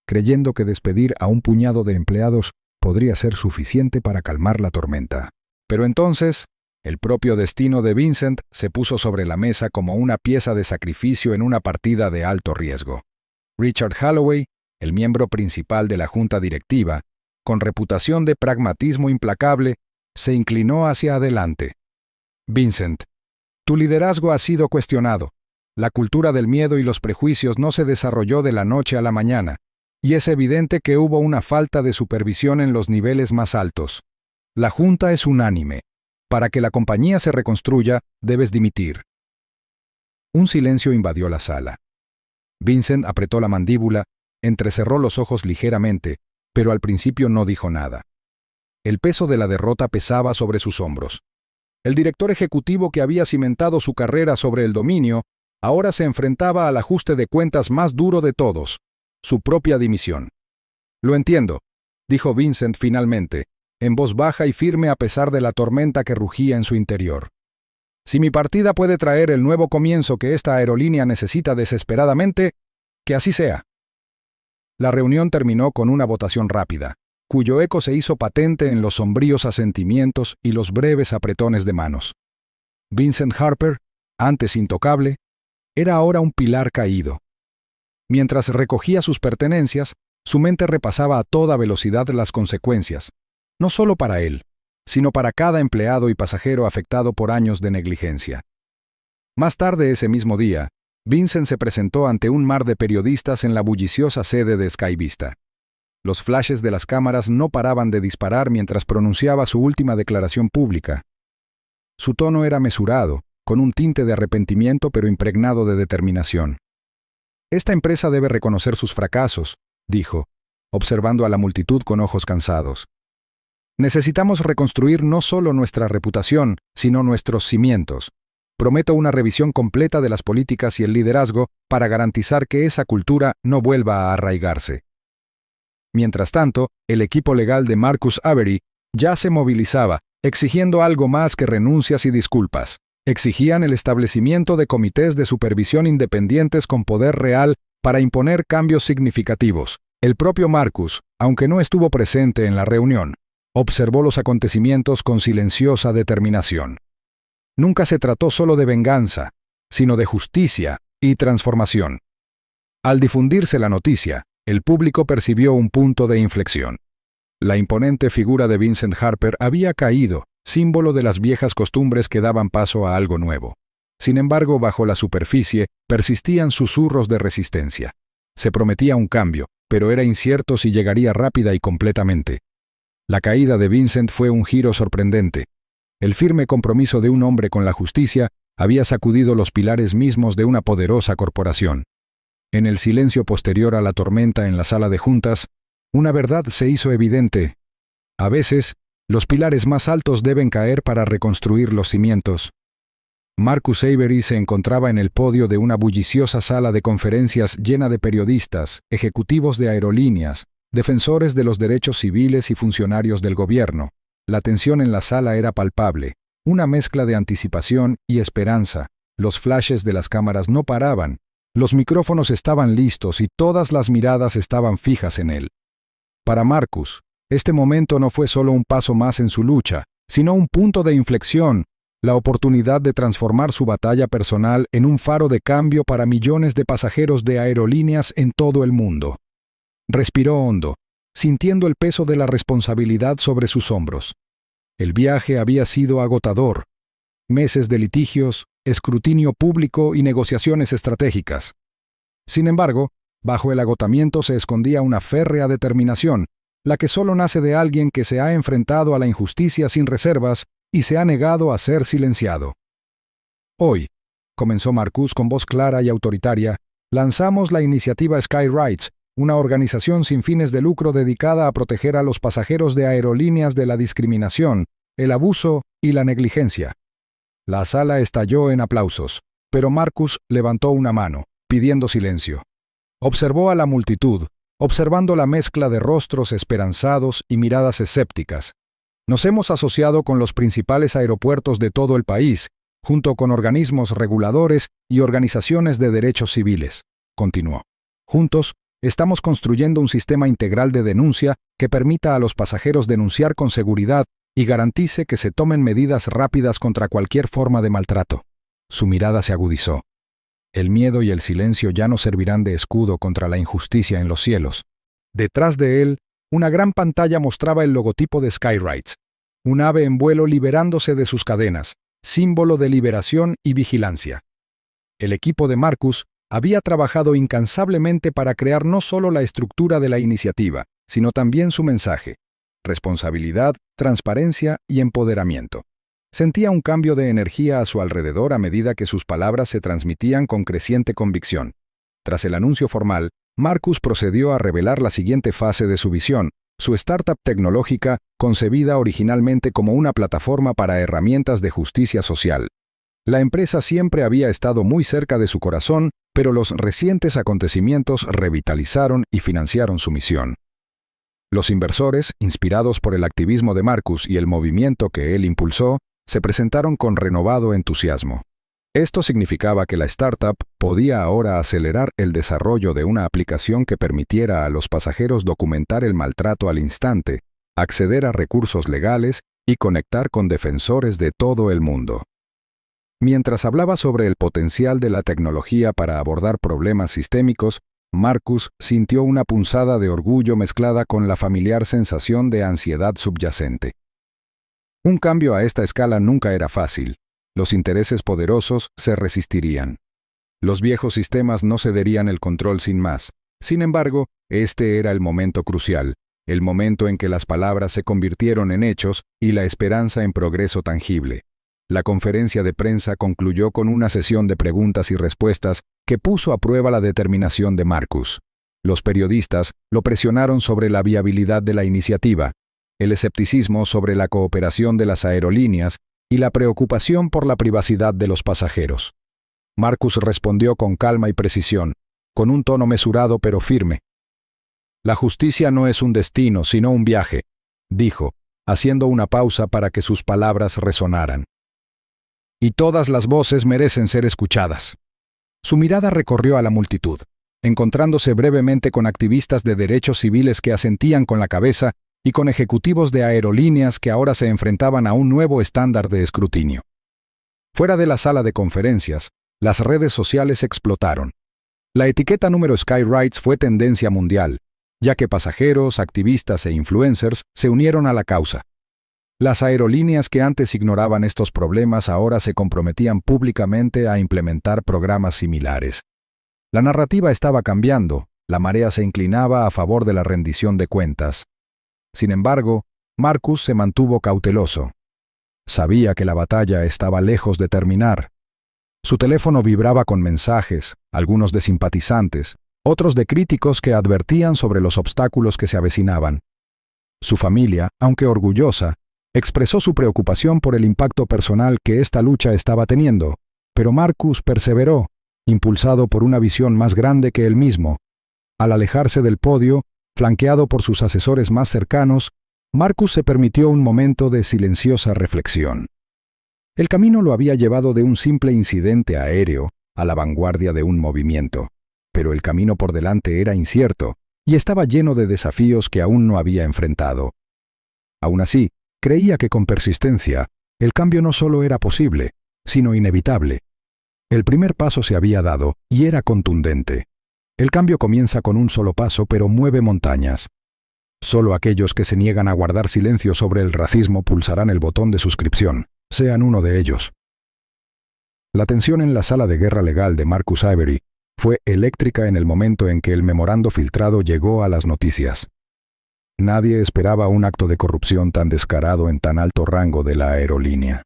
creyendo que despedir a un puñado de empleados podría ser suficiente para calmar la tormenta. Pero entonces, el propio destino de Vincent se puso sobre la mesa como una pieza de sacrificio en una partida de alto riesgo. Richard Holloway, el miembro principal de la junta directiva, con reputación de pragmatismo implacable, se inclinó hacia adelante. Vincent, tu liderazgo ha sido cuestionado. La cultura del miedo y los prejuicios no se desarrolló de la noche a la mañana, y es evidente que hubo una falta de supervisión en los niveles más altos. La junta es unánime. Para que la compañía se reconstruya, debes dimitir. Un silencio invadió la sala. Vincent apretó la mandíbula, entrecerró los ojos ligeramente, pero al principio no dijo nada. El peso de la derrota pesaba sobre sus hombros. El director ejecutivo que había cimentado su carrera sobre el dominio, ahora se enfrentaba al ajuste de cuentas más duro de todos, su propia dimisión. «Lo entiendo», dijo Vincent finalmente, en voz baja y firme a pesar de la tormenta que rugía en su interior. «Si mi partida puede traer el nuevo comienzo que esta aerolínea necesita desesperadamente, que así sea». La reunión terminó con una votación rápida, cuyo eco se hizo patente en los sombríos asentimientos y los breves apretones de manos. Vincent Harper, antes intocable, era ahora un pilar caído. Mientras recogía sus pertenencias, su mente repasaba a toda velocidad las consecuencias, no solo para él, sino para cada empleado y pasajero afectado por años de negligencia. Más tarde ese mismo día, Vincent se presentó ante un mar de periodistas en la bulliciosa sede de SkyVista. Los flashes de las cámaras no paraban de disparar mientras pronunciaba su última declaración pública. Su tono era mesurado, con un tinte de arrepentimiento pero impregnado de determinación. «Esta empresa debe reconocer sus fracasos», dijo, observando a la multitud con ojos cansados. «Necesitamos reconstruir no solo nuestra reputación, sino nuestros cimientos. Prometo una revisión completa de las políticas y el liderazgo para garantizar que esa cultura no vuelva a arraigarse». Mientras tanto, el equipo legal de Marcus Avery ya se movilizaba, exigiendo algo más que renuncias y disculpas. Exigían el establecimiento de comités de supervisión independientes con poder real para imponer cambios significativos. El propio Marcus, aunque no estuvo presente en la reunión, observó los acontecimientos con silenciosa determinación. Nunca se trató solo de venganza, sino de justicia y transformación. Al difundirse la noticia, el público percibió un punto de inflexión. La imponente figura de Vincent Harper había caído, símbolo de las viejas costumbres que daban paso a algo nuevo. Sin embargo, bajo la superficie, persistían susurros de resistencia. Se prometía un cambio, pero era incierto si llegaría rápida y completamente. La caída de Vincent fue un giro sorprendente. El firme compromiso de un hombre con la justicia había sacudido los pilares mismos de una poderosa corporación. En el silencio posterior a la tormenta en la sala de juntas, una verdad se hizo evidente. A veces, los pilares más altos deben caer para reconstruir los cimientos. Marcus Avery se encontraba en el podio de una bulliciosa sala de conferencias llena de periodistas, ejecutivos de aerolíneas, defensores de los derechos civiles y funcionarios del gobierno. La tensión en la sala era palpable, una mezcla de anticipación y esperanza. Los flashes de las cámaras no paraban, los micrófonos estaban listos y todas las miradas estaban fijas en él. Para Marcus, este momento no fue solo un paso más en su lucha, sino un punto de inflexión, la oportunidad de transformar su batalla personal en un faro de cambio para millones de pasajeros de aerolíneas en todo el mundo. Respiró hondo, sintiendo el peso de la responsabilidad sobre sus hombros. El viaje había sido agotador. Meses de litigios, escrutinio público y negociaciones estratégicas. Sin embargo, bajo el agotamiento se escondía una férrea determinación, la que solo nace de alguien que se ha enfrentado a la injusticia sin reservas y se ha negado a ser silenciado. Hoy, comenzó Marcus con voz clara y autoritaria, lanzamos la iniciativa Sky Rights, una organización sin fines de lucro dedicada a proteger a los pasajeros de aerolíneas de la discriminación, el abuso y la negligencia. La sala estalló en aplausos, pero Marcus levantó una mano, pidiendo silencio. Observó a la multitud, observando la mezcla de rostros esperanzados y miradas escépticas. Nos hemos asociado con los principales aeropuertos de todo el país, junto con organismos reguladores y organizaciones de derechos civiles, continuó. Juntos, Estamos construyendo un sistema integral de denuncia que permita a los pasajeros denunciar con seguridad y garantice que se tomen medidas rápidas contra cualquier forma de maltrato. Su mirada se agudizó. El miedo y el silencio ya no servirán de escudo contra la injusticia en los cielos. Detrás de él, una gran pantalla mostraba el logotipo de Skyrides, un ave en vuelo liberándose de sus cadenas, símbolo de liberación y vigilancia. El equipo de Marcus había trabajado incansablemente para crear no solo la estructura de la iniciativa, sino también su mensaje: responsabilidad, transparencia y empoderamiento. Sentía un cambio de energía a su alrededor a medida que sus palabras se transmitían con creciente convicción. Tras el anuncio formal, Marcus procedió a revelar la siguiente fase de su visión: su startup tecnológica, concebida originalmente como una plataforma para herramientas de justicia social. La empresa siempre había estado muy cerca de su corazón, pero los recientes acontecimientos revitalizaron y financiaron su misión. Los inversores, inspirados por el activismo de Marcus y el movimiento que él impulsó, se presentaron con renovado entusiasmo. Esto significaba que la startup podía ahora acelerar el desarrollo de una aplicación que permitiera a los pasajeros documentar el maltrato al instante, acceder a recursos legales y conectar con defensores de todo el mundo. Mientras hablaba sobre el potencial de la tecnología para abordar problemas sistémicos, Marcus sintió una punzada de orgullo mezclada con la familiar sensación de ansiedad subyacente. Un cambio a esta escala nunca era fácil. Los intereses poderosos se resistirían. Los viejos sistemas no cederían el control sin más. Sin embargo, este era el momento crucial, el momento en que las palabras se convirtieron en hechos y la esperanza en progreso tangible. La conferencia de prensa concluyó con una sesión de preguntas y respuestas que puso a prueba la determinación de Marcus. Los periodistas lo presionaron sobre la viabilidad de la iniciativa, el escepticismo sobre la cooperación de las aerolíneas y la preocupación por la privacidad de los pasajeros. Marcus respondió con calma y precisión, con un tono mesurado pero firme. «La justicia no es un destino, sino un viaje», dijo, haciendo una pausa para que sus palabras resonaran. «Y todas las voces merecen ser escuchadas». Su mirada recorrió a la multitud, encontrándose brevemente con activistas de derechos civiles que asentían con la cabeza y con ejecutivos de aerolíneas que ahora se enfrentaban a un nuevo estándar de escrutinio. Fuera de la sala de conferencias, las redes sociales explotaron. La etiqueta número Skyrides fue tendencia mundial, ya que pasajeros, activistas e influencers se unieron a la causa. Las aerolíneas que antes ignoraban estos problemas ahora se comprometían públicamente a implementar programas similares. La narrativa estaba cambiando, la marea se inclinaba a favor de la rendición de cuentas. Sin embargo, Marcus se mantuvo cauteloso. Sabía que la batalla estaba lejos de terminar. Su teléfono vibraba con mensajes, algunos de simpatizantes, otros de críticos que advertían sobre los obstáculos que se avecinaban. Su familia, aunque orgullosa, expresó su preocupación por el impacto personal que esta lucha estaba teniendo, pero Marcus perseveró, impulsado por una visión más grande que él mismo. Al alejarse del podio, flanqueado por sus asesores más cercanos, Marcus se permitió un momento de silenciosa reflexión. El camino lo había llevado de un simple incidente aéreo a la vanguardia de un movimiento, pero el camino por delante era incierto y estaba lleno de desafíos que aún no había enfrentado. Aún así, creía que con persistencia, el cambio no solo era posible, sino inevitable. El primer paso se había dado y era contundente. El cambio comienza con un solo paso, pero mueve montañas. Solo aquellos que se niegan a guardar silencio sobre el racismo pulsarán el botón de suscripción. Sean uno de ellos. La tensión en la sala de guerra legal de Marcus Avery fue eléctrica en el momento en que el memorando filtrado llegó a las noticias. Nadie esperaba un acto de corrupción tan descarado en tan alto rango de la aerolínea.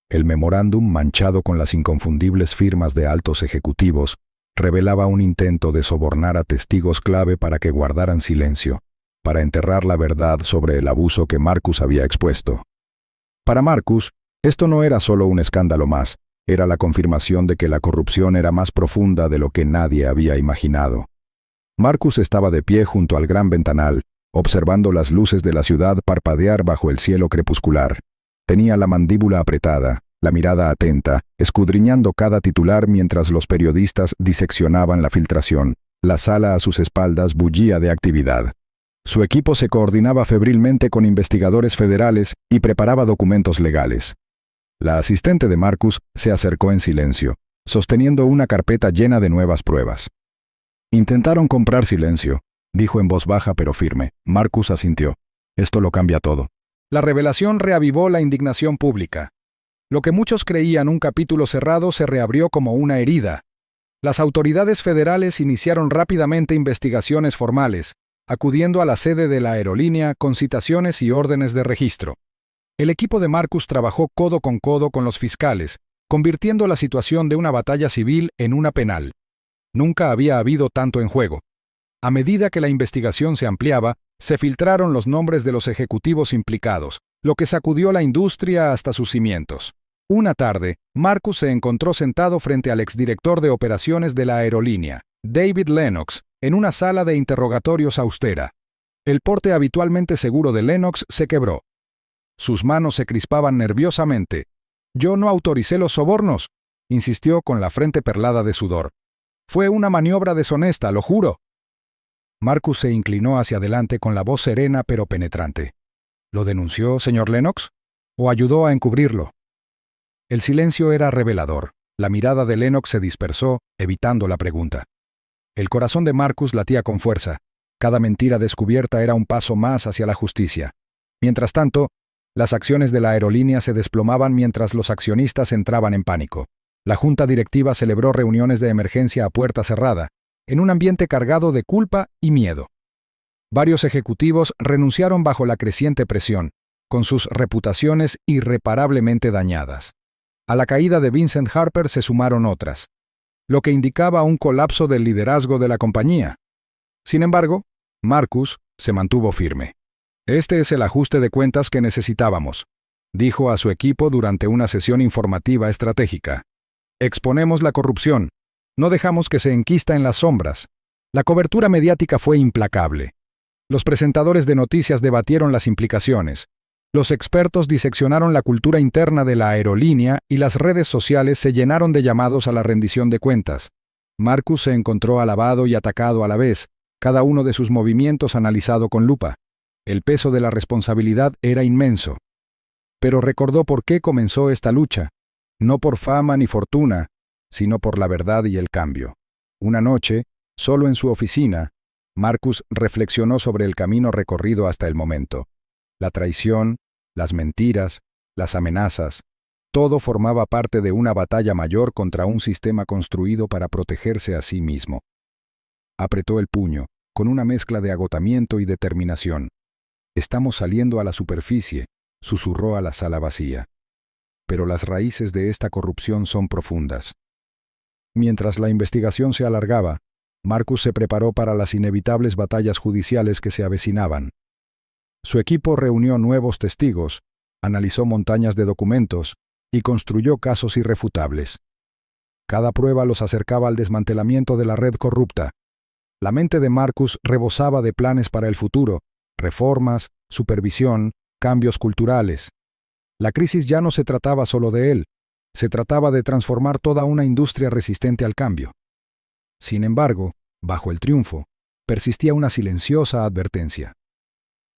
El memorándum, manchado con las inconfundibles firmas de altos ejecutivos, revelaba un intento de sobornar a testigos clave para que guardaran silencio, para enterrar la verdad sobre el abuso que Marcus había expuesto. Para Marcus, esto no era solo un escándalo más, era la confirmación de que la corrupción era más profunda de lo que nadie había imaginado. Marcus estaba de pie junto al gran ventanal, observando las luces de la ciudad parpadear bajo el cielo crepuscular. Tenía la mandíbula apretada, la mirada atenta, escudriñando cada titular mientras los periodistas diseccionaban la filtración, La sala a sus espaldas bullía de actividad. Su equipo se coordinaba febrilmente con investigadores federales y preparaba documentos legales. La asistente de Marcus se acercó en silencio, sosteniendo una carpeta llena de nuevas pruebas. Intentaron comprar silencio, dijo en voz baja pero firme. Marcus asintió. Esto lo cambia todo. La revelación reavivó la indignación pública. Lo que muchos creían un capítulo cerrado se reabrió como una herida. Las autoridades federales iniciaron rápidamente investigaciones formales, acudiendo a la sede de la aerolínea con citaciones y órdenes de registro. El equipo de Marcus trabajó codo con los fiscales, convirtiendo la situación de una batalla civil en una penal. Nunca había habido tanto en juego. A medida que la investigación se ampliaba, se filtraron los nombres de los ejecutivos implicados, lo que sacudió la industria hasta sus cimientos. Una tarde, Marcus se encontró sentado frente al exdirector de operaciones de la aerolínea, David Lennox, en una sala de interrogatorios austera. El porte habitualmente seguro de Lennox se quebró. Sus manos se crispaban nerviosamente. «Yo no autoricé los sobornos», insistió con la frente perlada de sudor. «Fue una maniobra deshonesta, lo juro». Marcus se inclinó hacia adelante con la voz serena pero penetrante. «¿Lo denunció, señor Lennox? ¿O ayudó a encubrirlo?» El silencio era revelador. La mirada de Lennox se dispersó, evitando la pregunta. El corazón de Marcus latía con fuerza. Cada mentira descubierta era un paso más hacia la justicia. Mientras tanto, las acciones de la aerolínea se desplomaban mientras los accionistas entraban en pánico. La junta directiva celebró reuniones de emergencia a puerta cerrada, en un ambiente cargado de culpa y miedo. Varios ejecutivos renunciaron bajo la creciente presión, con sus reputaciones irreparablemente dañadas. A la caída de Vincent Harper se sumaron otras, lo que indicaba un colapso del liderazgo de la compañía. Sin embargo, Marcus se mantuvo firme. «Este es el ajuste de cuentas que necesitábamos», dijo a su equipo durante una sesión informativa estratégica. «Exponemos la corrupción. No dejamos que se enquista en las sombras». La cobertura mediática fue implacable. Los presentadores de noticias debatieron las implicaciones. Los expertos diseccionaron la cultura interna de la aerolínea y las redes sociales se llenaron de llamados a la rendición de cuentas. Marcus se encontró alabado y atacado a la vez, cada uno de sus movimientos analizado con lupa. El peso de la responsabilidad era inmenso. Pero recordó por qué comenzó esta lucha. No por fama ni fortuna, sino por la verdad y el cambio. Una noche, solo en su oficina, Marcus reflexionó sobre el camino recorrido hasta el momento. La traición, las mentiras, las amenazas, todo formaba parte de una batalla mayor contra un sistema construido para protegerse a sí mismo. Apretó el puño, con una mezcla de agotamiento y determinación. «Estamos saliendo a la superficie», susurró a la sala vacía. «Pero las raíces de esta corrupción son profundas». Mientras la investigación se alargaba, Marcus se preparó para las inevitables batallas judiciales que se avecinaban. Su equipo reunió nuevos testigos, analizó montañas de documentos y construyó casos irrefutables. Cada prueba los acercaba al desmantelamiento de la red corrupta. La mente de Marcus rebosaba de planes para el futuro, reformas, supervisión, cambios culturales. La crisis ya no se trataba solo de él, se trataba de transformar toda una industria resistente al cambio. Sin embargo, bajo el triunfo, persistía una silenciosa advertencia.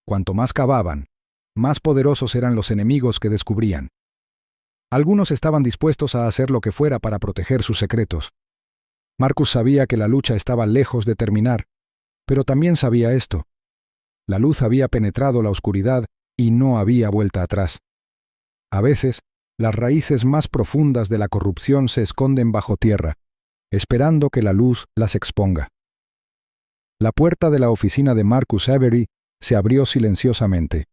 Cuanto más cavaban, más poderosos eran los enemigos que descubrían. Algunos estaban dispuestos a hacer lo que fuera para proteger sus secretos. Marcus sabía que la lucha estaba lejos de terminar, pero también sabía esto. La luz había penetrado la oscuridad y no había vuelta atrás. A veces, las raíces más profundas de la corrupción se esconden bajo tierra, esperando que la luz las exponga. La puerta de la oficina de Marcus Avery se abrió silenciosamente,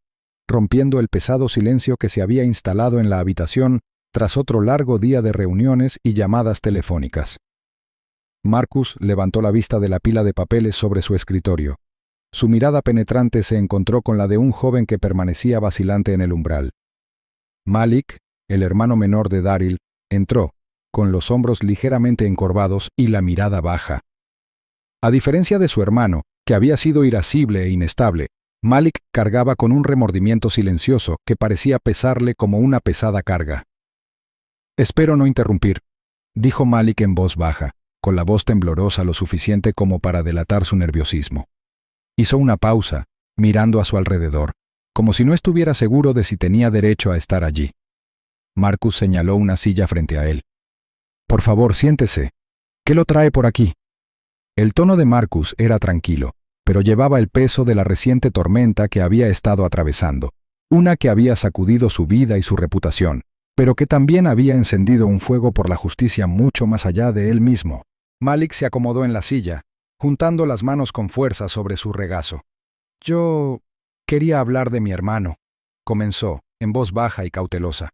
rompiendo el pesado silencio que se había instalado en la habitación tras otro largo día de reuniones y llamadas telefónicas. Marcus levantó la vista de la pila de papeles sobre su escritorio. Su mirada penetrante se encontró con la de un joven que permanecía vacilante en el umbral. Malik, el hermano menor de Daryl, entró, con los hombros ligeramente encorvados y la mirada baja. A diferencia de su hermano, que había sido irascible e inestable, Malik cargaba con un remordimiento silencioso que parecía pesarle como una pesada carga. «Espero no interrumpir», dijo Malik en voz baja, con la voz temblorosa lo suficiente como para delatar su nerviosismo. Hizo una pausa, mirando a su alrededor, como si no estuviera seguro de si tenía derecho a estar allí. Marcus señaló una silla frente a él. «Por favor, siéntese. ¿Qué lo trae por aquí?» El tono de Marcus era tranquilo, pero llevaba el peso de la reciente tormenta que había estado atravesando, una que había sacudido su vida y su reputación, pero que también había encendido un fuego por la justicia mucho más allá de él mismo. Malik se acomodó en la silla, juntando las manos con fuerza sobre su regazo. «Yo quería hablar de mi hermano», comenzó, en voz baja y cautelosa.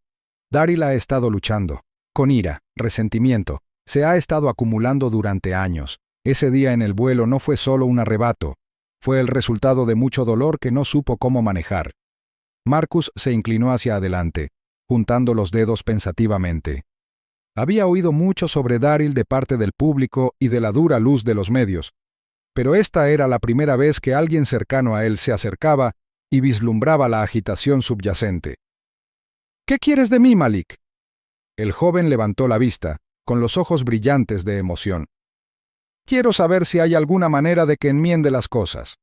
«Daryl ha estado luchando, con ira, resentimiento, se ha estado acumulando durante años. Ese día en el vuelo no fue solo un arrebato, fue el resultado de mucho dolor que no supo cómo manejar». Marcus se inclinó hacia adelante, juntando los dedos pensativamente. Había oído mucho sobre Daryl de parte del público y de la dura luz de los medios, pero esta era la primera vez que alguien cercano a él se acercaba y vislumbraba la agitación subyacente. «¿Qué quieres de mí, Malik?». El joven levantó la vista, con los ojos brillantes de emoción. «Quiero saber si hay alguna manera de que enmiende las cosas.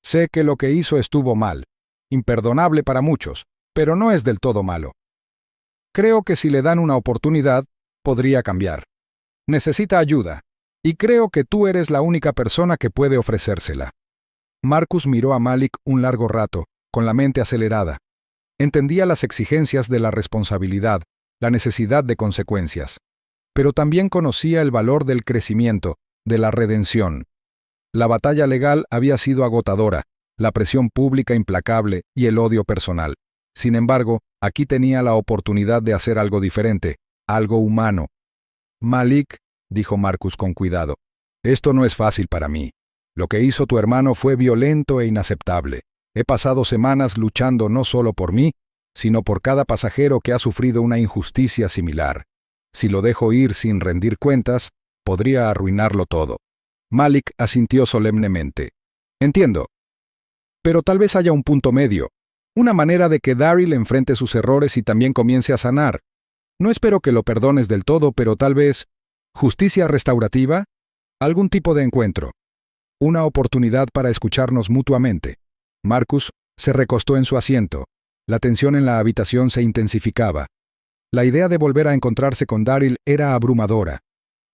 Sé que lo que hizo estuvo mal, imperdonable para muchos, pero no es del todo malo. Creo que si le dan una oportunidad, podría cambiar. Necesita ayuda, y creo que tú eres la única persona que puede ofrecérsela». Marcus miró a Malik un largo rato, con la mente acelerada. Entendía las exigencias de la responsabilidad, la necesidad de consecuencias, pero también conocía el valor del crecimiento, de la redención. La batalla legal había sido agotadora, la presión pública implacable y el odio personal. Sin embargo, aquí tenía la oportunidad de hacer algo diferente, algo humano. «Malik», dijo Marcus con cuidado, «esto no es fácil para mí. Lo que hizo tu hermano fue violento e inaceptable. He pasado semanas luchando no solo por mí, sino por cada pasajero que ha sufrido una injusticia similar. Si lo dejo ir sin rendir cuentas, podría arruinarlo todo». Malik asintió solemnemente. «Entiendo. Pero tal vez haya un punto medio, una manera de que Daryl enfrente sus errores y también comience a sanar. No espero que lo perdones del todo, pero tal vez justicia restaurativa, algún tipo de encuentro, una oportunidad para escucharnos mutuamente». Marcus se recostó en su asiento. La tensión en la habitación se intensificaba. La idea de volver a encontrarse con Daryl era abrumadora.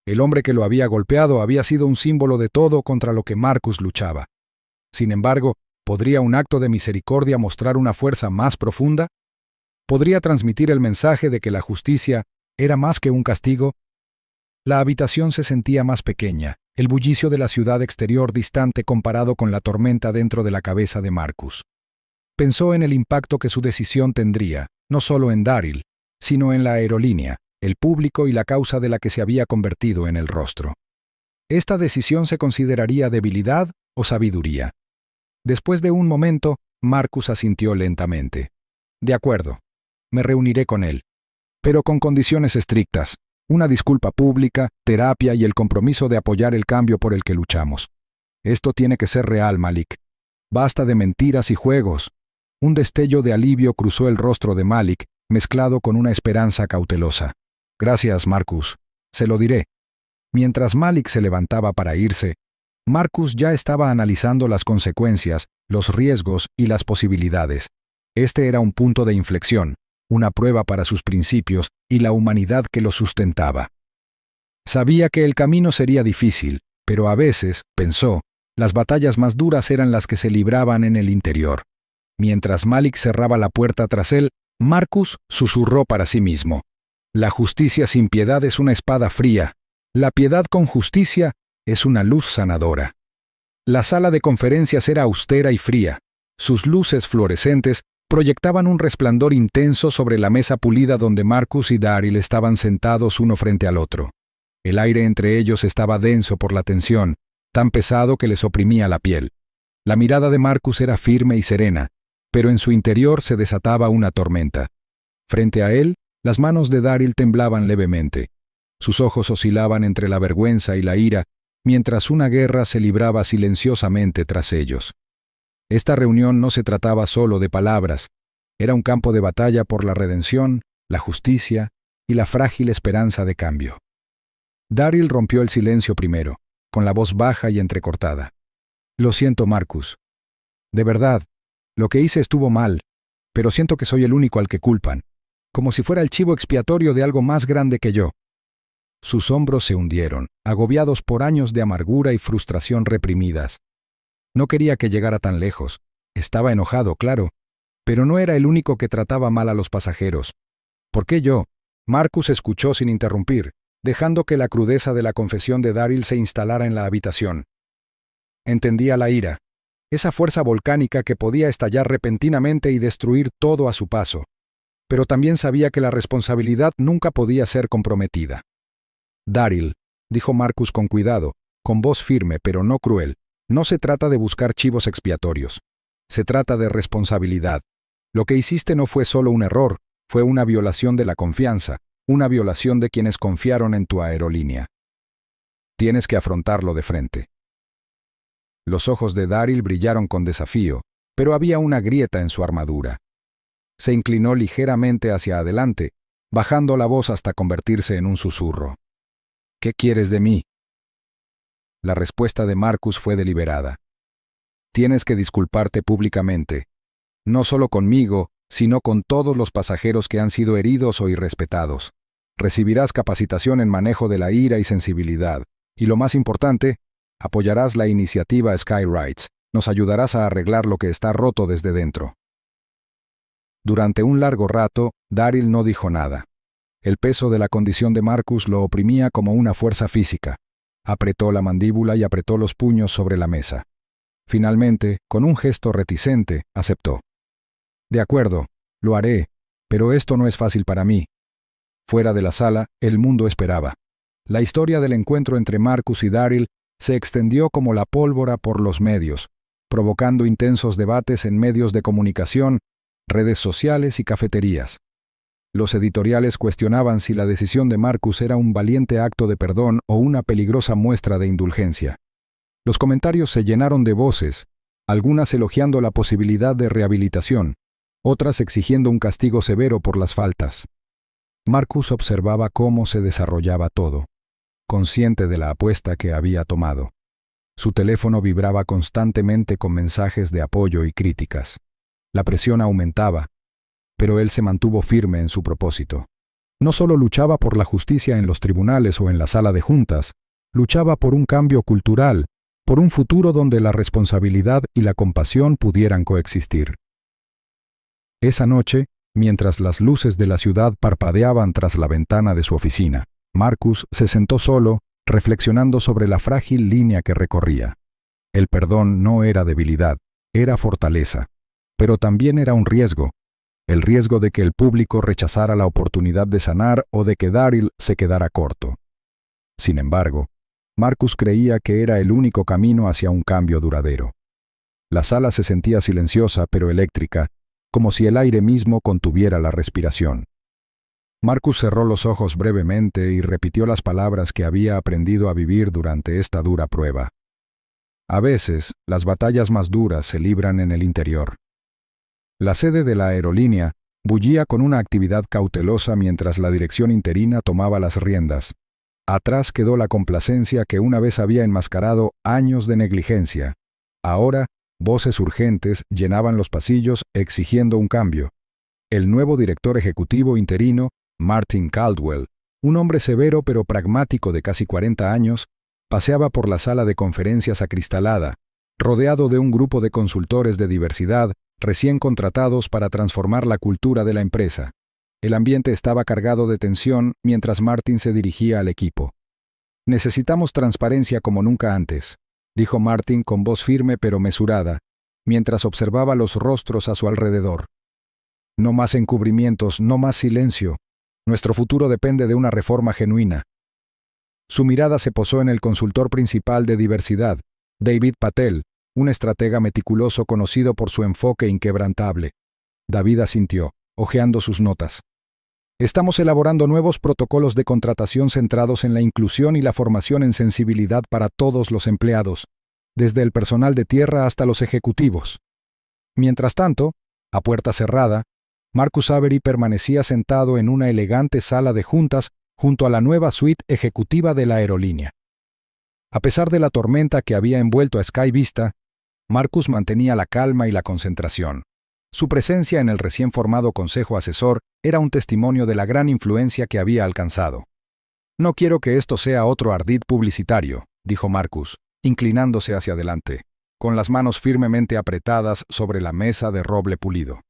El hombre que lo había golpeado había sido un símbolo de todo contra lo que Marcus luchaba. Sin embargo, ¿podría un acto de misericordia mostrar una fuerza más profunda? ¿Podría transmitir el mensaje de que la justicia era más que un castigo? La habitación se sentía más pequeña, el bullicio de la ciudad exterior distante comparado con la tormenta dentro de la cabeza de Marcus. Pensó en el impacto que su decisión tendría, no solo en Daryl, sino en la aerolínea, el público y la causa de la que se había convertido en el rostro. ¿Esta decisión se consideraría debilidad o sabiduría? Después de un momento, Marcus asintió lentamente. «De acuerdo, me reuniré con él, pero con condiciones estrictas, una disculpa pública, terapia y el compromiso de apoyar el cambio por el que luchamos. Esto tiene que ser real, Malik. Basta de mentiras y juegos». Un destello de alivio cruzó el rostro de Malik, mezclado con una esperanza cautelosa. «Gracias, Marcus. Se lo diré». Mientras Malik se levantaba para irse, Marcus ya estaba analizando las consecuencias, los riesgos y las posibilidades. Este era un punto de inflexión, una prueba para sus principios y la humanidad que los sustentaba. Sabía que el camino sería difícil, pero a veces, pensó, las batallas más duras eran las que se libraban en el interior. Mientras Malik cerraba la puerta tras él, Marcus susurró para sí mismo: «La justicia sin piedad es una espada fría. La piedad con justicia es una luz sanadora». La sala de conferencias era austera y fría. Sus luces fluorescentes proyectaban un resplandor intenso sobre la mesa pulida donde Marcus y Daryl estaban sentados uno frente al otro. El aire entre ellos estaba denso por la tensión, tan pesado que les oprimía la piel. La mirada de Marcus era firme y serena, pero en su interior se desataba una tormenta. Frente a él, las manos de Daryl temblaban levemente. Sus ojos oscilaban entre la vergüenza y la ira, mientras una guerra se libraba silenciosamente tras ellos. Esta reunión no se trataba solo de palabras, era un campo de batalla por la redención, la justicia y la frágil esperanza de cambio. Daryl rompió el silencio primero, con la voz baja y entrecortada. Lo siento, Marcus. De verdad, lo que hice estuvo mal, pero siento que soy el único al que culpan, como si fuera el chivo expiatorio de algo más grande que yo. Sus hombros se hundieron, agobiados por años de amargura y frustración reprimidas. No quería que llegara tan lejos. Estaba enojado, claro, pero no era el único que trataba mal a los pasajeros. ¿Por qué yo? Marcus escuchó sin interrumpir, dejando que la crudeza de la confesión de Daryl se instalara en la habitación. Entendía la ira, esa fuerza volcánica que podía estallar repentinamente y destruir todo a su paso, pero también sabía que la responsabilidad nunca podía ser comprometida. Daryl, dijo Marcus con cuidado, con voz firme pero no cruel, no se trata de buscar chivos expiatorios. Se trata de responsabilidad. Lo que hiciste no fue solo un error, fue una violación de la confianza, una violación de quienes confiaron en tu aerolínea. Tienes que afrontarlo de frente. Los ojos de Daryl brillaron con desafío, pero había una grieta en su armadura. Se inclinó ligeramente hacia adelante, bajando la voz hasta convertirse en un susurro. ¿Qué quieres de mí? La respuesta de Marcus fue deliberada. Tienes que disculparte públicamente, no solo conmigo, sino con todos los pasajeros que han sido heridos o irrespetados. Recibirás capacitación en manejo de la ira y sensibilidad, y lo más importante, apoyarás la iniciativa Skyrides, nos ayudarás a arreglar lo que está roto desde dentro. Durante un largo rato, Daryl no dijo nada. El peso de la condición de Marcus lo oprimía como una fuerza física. Apretó la mandíbula y apretó los puños sobre la mesa. Finalmente, con un gesto reticente, aceptó. De acuerdo, lo haré, pero esto no es fácil para mí. Fuera de la sala, el mundo esperaba. La historia del encuentro entre Marcus y Daryl se extendió como la pólvora por los medios, provocando intensos debates en medios de comunicación, redes sociales y cafeterías. Los editoriales cuestionaban si la decisión de Marcus era un valiente acto de perdón o una peligrosa muestra de indulgencia. Los comentarios se llenaron de voces, algunas elogiando la posibilidad de rehabilitación, otras exigiendo un castigo severo por las faltas. Marcus observaba cómo se desarrollaba todo, consciente de la apuesta que había tomado. Su teléfono vibraba constantemente con mensajes de apoyo y críticas. La presión aumentaba, pero él se mantuvo firme en su propósito. No solo luchaba por la justicia en los tribunales o en la sala de juntas, luchaba por un cambio cultural, por un futuro donde la responsabilidad y la compasión pudieran coexistir. Esa noche, mientras las luces de la ciudad parpadeaban tras la ventana de su oficina, Marcus se sentó solo, reflexionando sobre la frágil línea que recorría. El perdón no era debilidad, era fortaleza, pero también era un riesgo, el riesgo de que el público rechazara la oportunidad de sanar o de que Daryl se quedara corto. Sin embargo, Marcus creía que era el único camino hacia un cambio duradero. La sala se sentía silenciosa pero eléctrica, como si el aire mismo contuviera la respiración. Marcus cerró los ojos brevemente y repitió las palabras que había aprendido a vivir durante esta dura prueba. A veces, las batallas más duras se libran en el interior. La sede de la aerolínea bullía con una actividad cautelosa mientras la dirección interina tomaba las riendas. Atrás quedó la complacencia que una vez había enmascarado años de negligencia. Ahora, voces urgentes llenaban los pasillos exigiendo un cambio. El nuevo director ejecutivo interino, Martin Caldwell, un hombre severo pero pragmático de casi 40 años, paseaba por la sala de conferencias acristalada, rodeado de un grupo de consultores de diversidad recién contratados para transformar la cultura de la empresa. El ambiente estaba cargado de tensión mientras Martin se dirigía al equipo. «Necesitamos transparencia como nunca antes», dijo Martin con voz firme pero mesurada, mientras observaba los rostros a su alrededor. «No más encubrimientos, no más silencio. Nuestro futuro depende de una reforma genuina». Su mirada se posó en el consultor principal de diversidad, David Patel, un estratega meticuloso conocido por su enfoque inquebrantable. David asintió, hojeando sus notas. «Estamos elaborando nuevos protocolos de contratación centrados en la inclusión y la formación en sensibilidad para todos los empleados, desde el personal de tierra hasta los ejecutivos». Mientras tanto, a puerta cerrada, Marcus Avery permanecía sentado en una elegante sala de juntas junto a la nueva suite ejecutiva de la aerolínea. A pesar de la tormenta que había envuelto a Sky Vista, Marcus mantenía la calma y la concentración. Su presencia en el recién formado consejo asesor era un testimonio de la gran influencia que había alcanzado. «No quiero que esto sea otro ardid publicitario», dijo Marcus, inclinándose hacia adelante, con las manos firmemente apretadas sobre la mesa de roble pulido.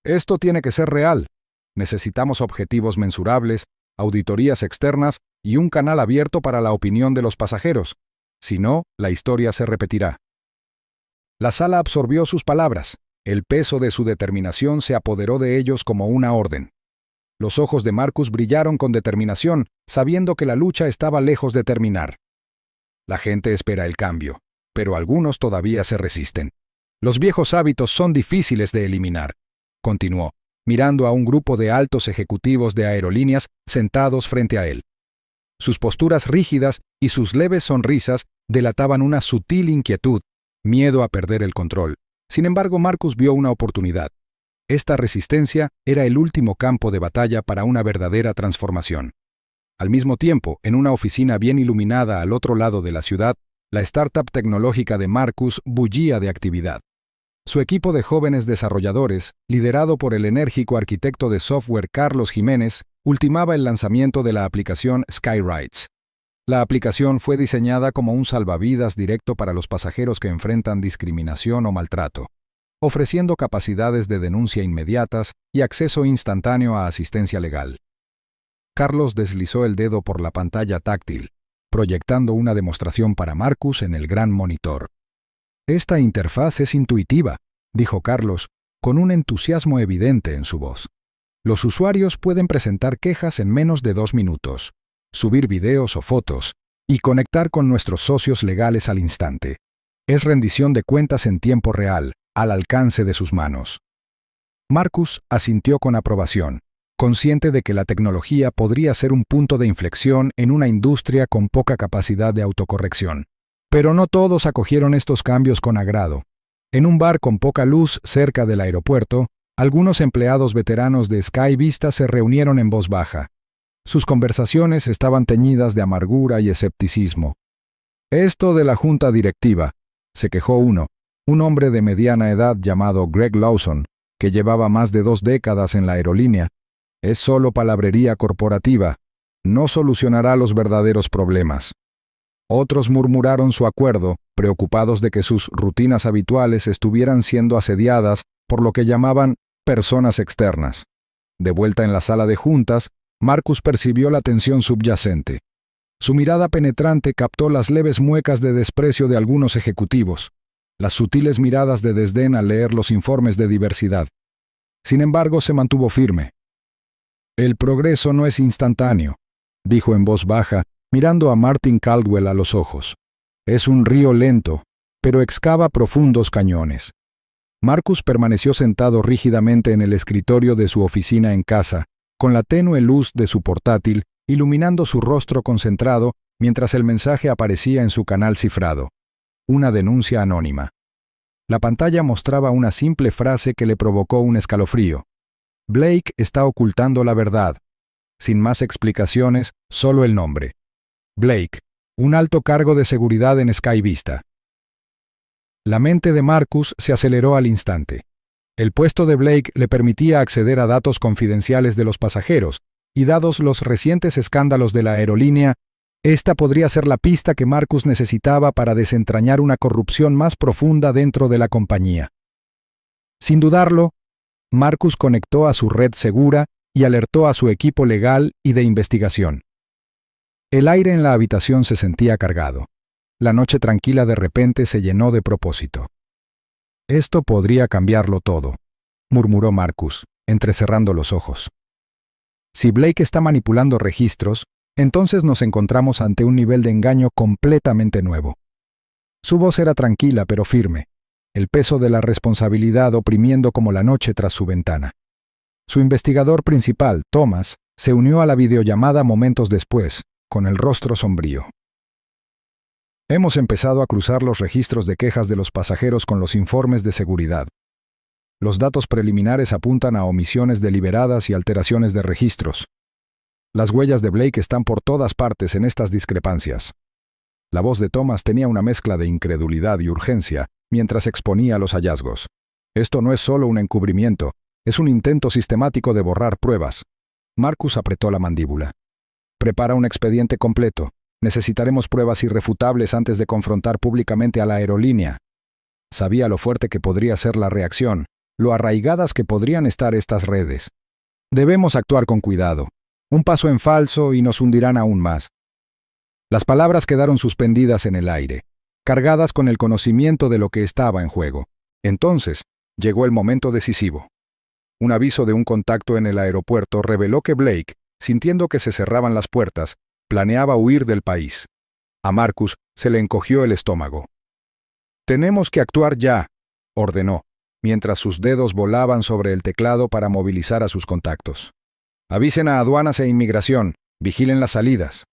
«Esto tiene que ser real. Necesitamos objetivos mensurables, auditorías externas y un canal abierto para la opinión de los pasajeros. Si no, la historia se repetirá». La sala absorbió sus palabras. El peso de su determinación se apoderó de ellos como una orden. Los ojos de Marcus brillaron con determinación, sabiendo que la lucha estaba lejos de terminar. La gente espera el cambio, pero algunos todavía se resisten. Los viejos hábitos son difíciles de eliminar, continuó, mirando a un grupo de altos ejecutivos de aerolíneas sentados frente a él. Sus posturas rígidas y sus leves sonrisas delataban una sutil inquietud, miedo a perder el control. Sin embargo, Marcus vio una oportunidad. Esta resistencia era el último campo de batalla para una verdadera transformación. Al mismo tiempo, en una oficina bien iluminada al otro lado de la ciudad, la startup tecnológica de Marcus bullía de actividad. Su equipo de jóvenes desarrolladores, liderado por el enérgico arquitecto de software Carlos Jiménez, ultimaba el lanzamiento de la aplicación SkyRides. La aplicación fue diseñada como un salvavidas directo para los pasajeros que enfrentan discriminación o maltrato, ofreciendo capacidades de denuncia inmediatas y acceso instantáneo a asistencia legal. Carlos deslizó el dedo por la pantalla táctil, proyectando una demostración para Marcus en el gran monitor. «Esta interfaz es intuitiva», dijo Carlos, con un entusiasmo evidente en su voz. «Los usuarios pueden presentar quejas en menos de 2 minutos, subir videos o fotos y conectar con nuestros socios legales al instante. Es rendición de cuentas en tiempo real, al alcance de sus manos». Marcus asintió con aprobación, consciente de que la tecnología podría ser un punto de inflexión en una industria con poca capacidad de autocorrección. Pero no todos acogieron estos cambios con agrado. En un bar con poca luz cerca del aeropuerto, algunos empleados veteranos de Sky Vista se reunieron en voz baja. Sus conversaciones estaban teñidas de amargura y escepticismo. «Esto de la junta directiva», se quejó uno, un hombre de mediana edad llamado Greg Lawson, que llevaba más de 2 décadas en la aerolínea, «es solo palabrería corporativa. No solucionará los verdaderos problemas». Otros murmuraron su acuerdo, preocupados de que sus rutinas habituales estuvieran siendo asediadas por lo que llamaban personas externas. De vuelta en la sala de juntas, Marcus percibió la tensión subyacente. Su mirada penetrante captó las leves muecas de desprecio de algunos ejecutivos, las sutiles miradas de desdén al leer los informes de diversidad. Sin embargo, se mantuvo firme. «El progreso no es instantáneo», dijo en voz baja, mirando a Martin Caldwell a los ojos. «Es un río lento, pero excava profundos cañones». Marcus permaneció sentado rígidamente en el escritorio de su oficina en casa, con la tenue luz de su portátil iluminando su rostro concentrado mientras el mensaje aparecía en su canal cifrado. Una denuncia anónima. La pantalla mostraba una simple frase que le provocó un escalofrío. «Blake está ocultando la verdad». Sin más explicaciones, solo el nombre. Blake, un alto cargo de seguridad en Sky Vista. La mente de Marcus se aceleró al instante. El puesto de Blake le permitía acceder a datos confidenciales de los pasajeros, y dados los recientes escándalos de la aerolínea, esta podría ser la pista que Marcus necesitaba para desentrañar una corrupción más profunda dentro de la compañía. Sin dudarlo, Marcus conectó a su red segura y alertó a su equipo legal y de investigación. El aire en la habitación se sentía cargado. La noche tranquila de repente se llenó de propósito. «Esto podría cambiarlo todo», murmuró Marcus, entrecerrando los ojos. «Si Blake está manipulando registros, entonces nos encontramos ante un nivel de engaño completamente nuevo». Su voz era tranquila pero firme, el peso de la responsabilidad oprimiendo como la noche tras su ventana. Su investigador principal, Thomas, se unió a la videollamada momentos después, con el rostro sombrío. «Hemos empezado a cruzar los registros de quejas de los pasajeros con los informes de seguridad. Los datos preliminares apuntan a omisiones deliberadas y alteraciones de registros. Las huellas de Blake están por todas partes en estas discrepancias. La voz de Thomas tenía una mezcla de incredulidad y urgencia mientras exponía los hallazgos. Esto no es solo un encubrimiento, es un intento sistemático de borrar pruebas. Marcus apretó la mandíbula. Prepara un expediente completo. Necesitaremos pruebas irrefutables antes de confrontar públicamente a la aerolínea. Sabía lo fuerte que podría ser la reacción, lo arraigadas que podrían estar estas redes. Debemos actuar con cuidado. Un paso en falso y nos hundirán aún más. Las palabras quedaron suspendidas en el aire, cargadas con el conocimiento de lo que estaba en juego. Entonces, llegó el momento decisivo. Un aviso de un contacto en el aeropuerto reveló que Blake, sintiendo que se cerraban las puertas, planeaba huir del país. A Marcus se le encogió el estómago. «Tenemos que actuar ya», ordenó, mientras sus dedos volaban sobre el teclado para movilizar a sus contactos. «Avisen a aduanas e inmigración, vigilen las salidas».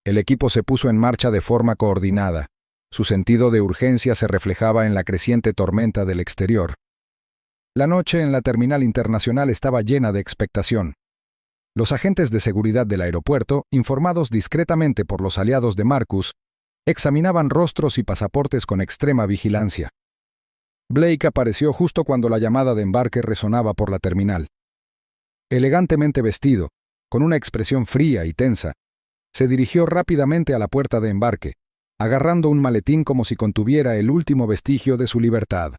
El equipo se puso en marcha de forma coordinada. Su sentido de urgencia se reflejaba en la creciente tormenta del exterior. La noche en la terminal internacional estaba llena de expectación. Los agentes de seguridad del aeropuerto, informados discretamente por los aliados de Marcus, examinaban rostros y pasaportes con extrema vigilancia. Blake apareció justo cuando la llamada de embarque resonaba por la terminal. Elegantemente vestido, con una expresión fría y tensa, se dirigió rápidamente a la puerta de embarque, agarrando un maletín como si contuviera el último vestigio de su libertad.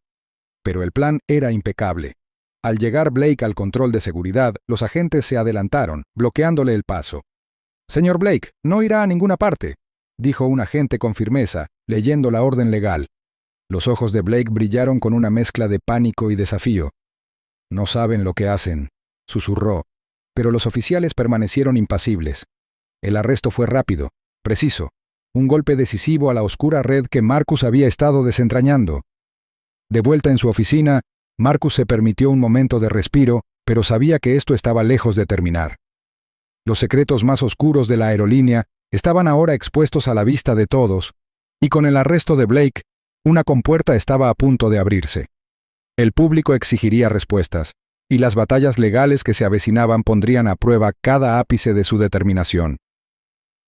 Pero el plan era impecable. Al llegar Blake al control de seguridad, los agentes se adelantaron, bloqueándole el paso. «Señor Blake, no irá a ninguna parte», dijo un agente con firmeza, leyendo la orden legal. Los ojos de Blake brillaron con una mezcla de pánico y desafío. «No saben lo que hacen», susurró, pero los oficiales permanecieron impasibles. El arresto fue rápido, preciso, un golpe decisivo a la oscura red que Marcus había estado desentrañando. De vuelta en su oficina, Marcus se permitió un momento de respiro, pero sabía que esto estaba lejos de terminar. Los secretos más oscuros de la aerolínea estaban ahora expuestos a la vista de todos, y con el arresto de Blake, una compuerta estaba a punto de abrirse. El público exigiría respuestas, y las batallas legales que se avecinaban pondrían a prueba cada ápice de su determinación.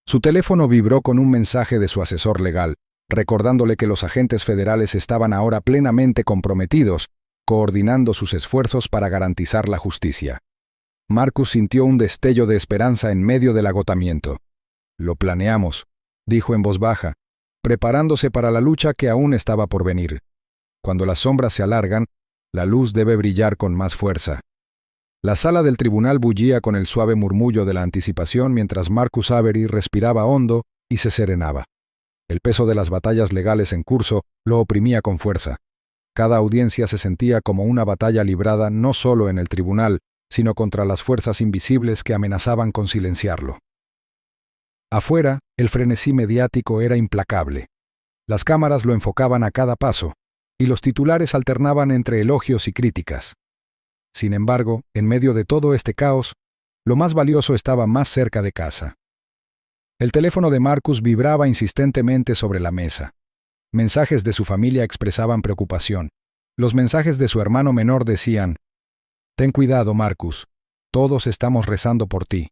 Su teléfono vibró con un mensaje de su asesor legal, recordándole que los agentes federales estaban ahora plenamente comprometidos, coordinando sus esfuerzos para garantizar la justicia. Marcus sintió un destello de esperanza en medio del agotamiento. «Lo planeamos», dijo en voz baja, preparándose para la lucha que aún estaba por venir. Cuando las sombras se alargan, la luz debe brillar con más fuerza. La sala del tribunal bullía con el suave murmullo de la anticipación mientras Marcus Avery respiraba hondo y se serenaba. El peso de las batallas legales en curso lo oprimía con fuerza. Cada audiencia se sentía como una batalla librada no solo en el tribunal, sino contra las fuerzas invisibles que amenazaban con silenciarlo. Afuera, el frenesí mediático era implacable. Las cámaras lo enfocaban a cada paso, y los titulares alternaban entre elogios y críticas. Sin embargo, en medio de todo este caos, lo más valioso estaba más cerca de casa. El teléfono de Marcus vibraba insistentemente sobre la mesa. Mensajes de su familia expresaban preocupación. Los mensajes de su hermano menor decían: «Ten cuidado, Marcus. Todos estamos rezando por ti».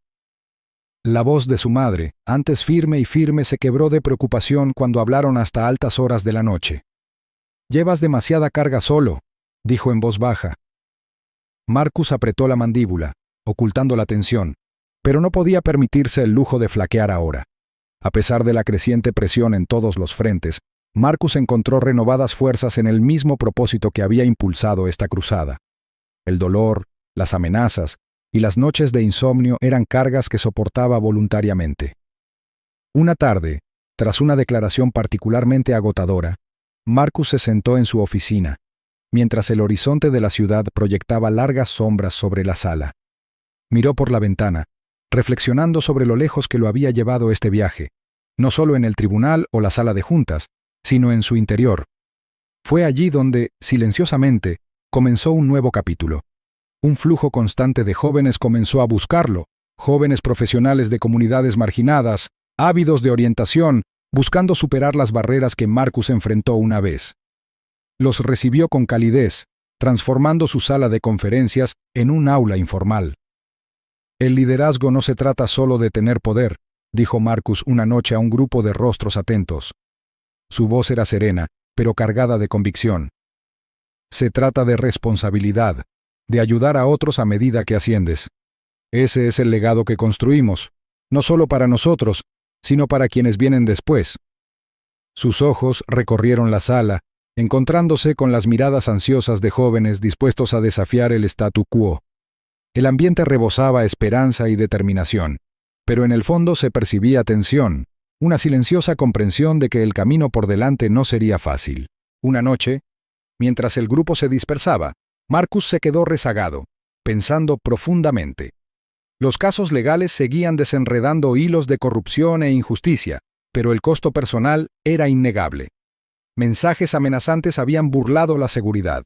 La voz de su madre, antes firme y firme, se quebró de preocupación cuando hablaron hasta altas horas de la noche. «Llevas demasiada carga solo», dijo en voz baja. Marcus apretó la mandíbula, ocultando la tensión, pero no podía permitirse el lujo de flaquear ahora. A pesar de la creciente presión en todos los frentes, Marcus encontró renovadas fuerzas en el mismo propósito que había impulsado esta cruzada. El dolor, las amenazas y las noches de insomnio eran cargas que soportaba voluntariamente. Una tarde, tras una declaración particularmente agotadora, Marcus se sentó en su oficina, mientras el horizonte de la ciudad proyectaba largas sombras sobre la sala. Miró por la ventana, reflexionando sobre lo lejos que lo había llevado este viaje, no solo en el tribunal o la sala de juntas, sino en su interior. Fue allí donde, silenciosamente, comenzó un nuevo capítulo. Un flujo constante de jóvenes comenzó a buscarlo, jóvenes profesionales de comunidades marginadas, ávidos de orientación, buscando superar las barreras que Marcus enfrentó una vez. Los recibió con calidez, transformando su sala de conferencias en un aula informal. El liderazgo no se trata solo de tener poder, dijo Marcus una noche a un grupo de rostros atentos. Su voz era serena, pero cargada de convicción. Se trata de responsabilidad, de ayudar a otros a medida que asciendes. Ese es el legado que construimos, no solo para nosotros, sino para quienes vienen después. Sus ojos recorrieron la sala, encontrándose con las miradas ansiosas de jóvenes dispuestos a desafiar el statu quo. El ambiente rebosaba esperanza y determinación, pero en el fondo se percibía tensión, una silenciosa comprensión de que el camino por delante no sería fácil. Una noche, mientras el grupo se dispersaba, Marcus se quedó rezagado, pensando profundamente. Los casos legales seguían desenredando hilos de corrupción e injusticia, pero el costo personal era innegable. Mensajes amenazantes habían burlado la seguridad.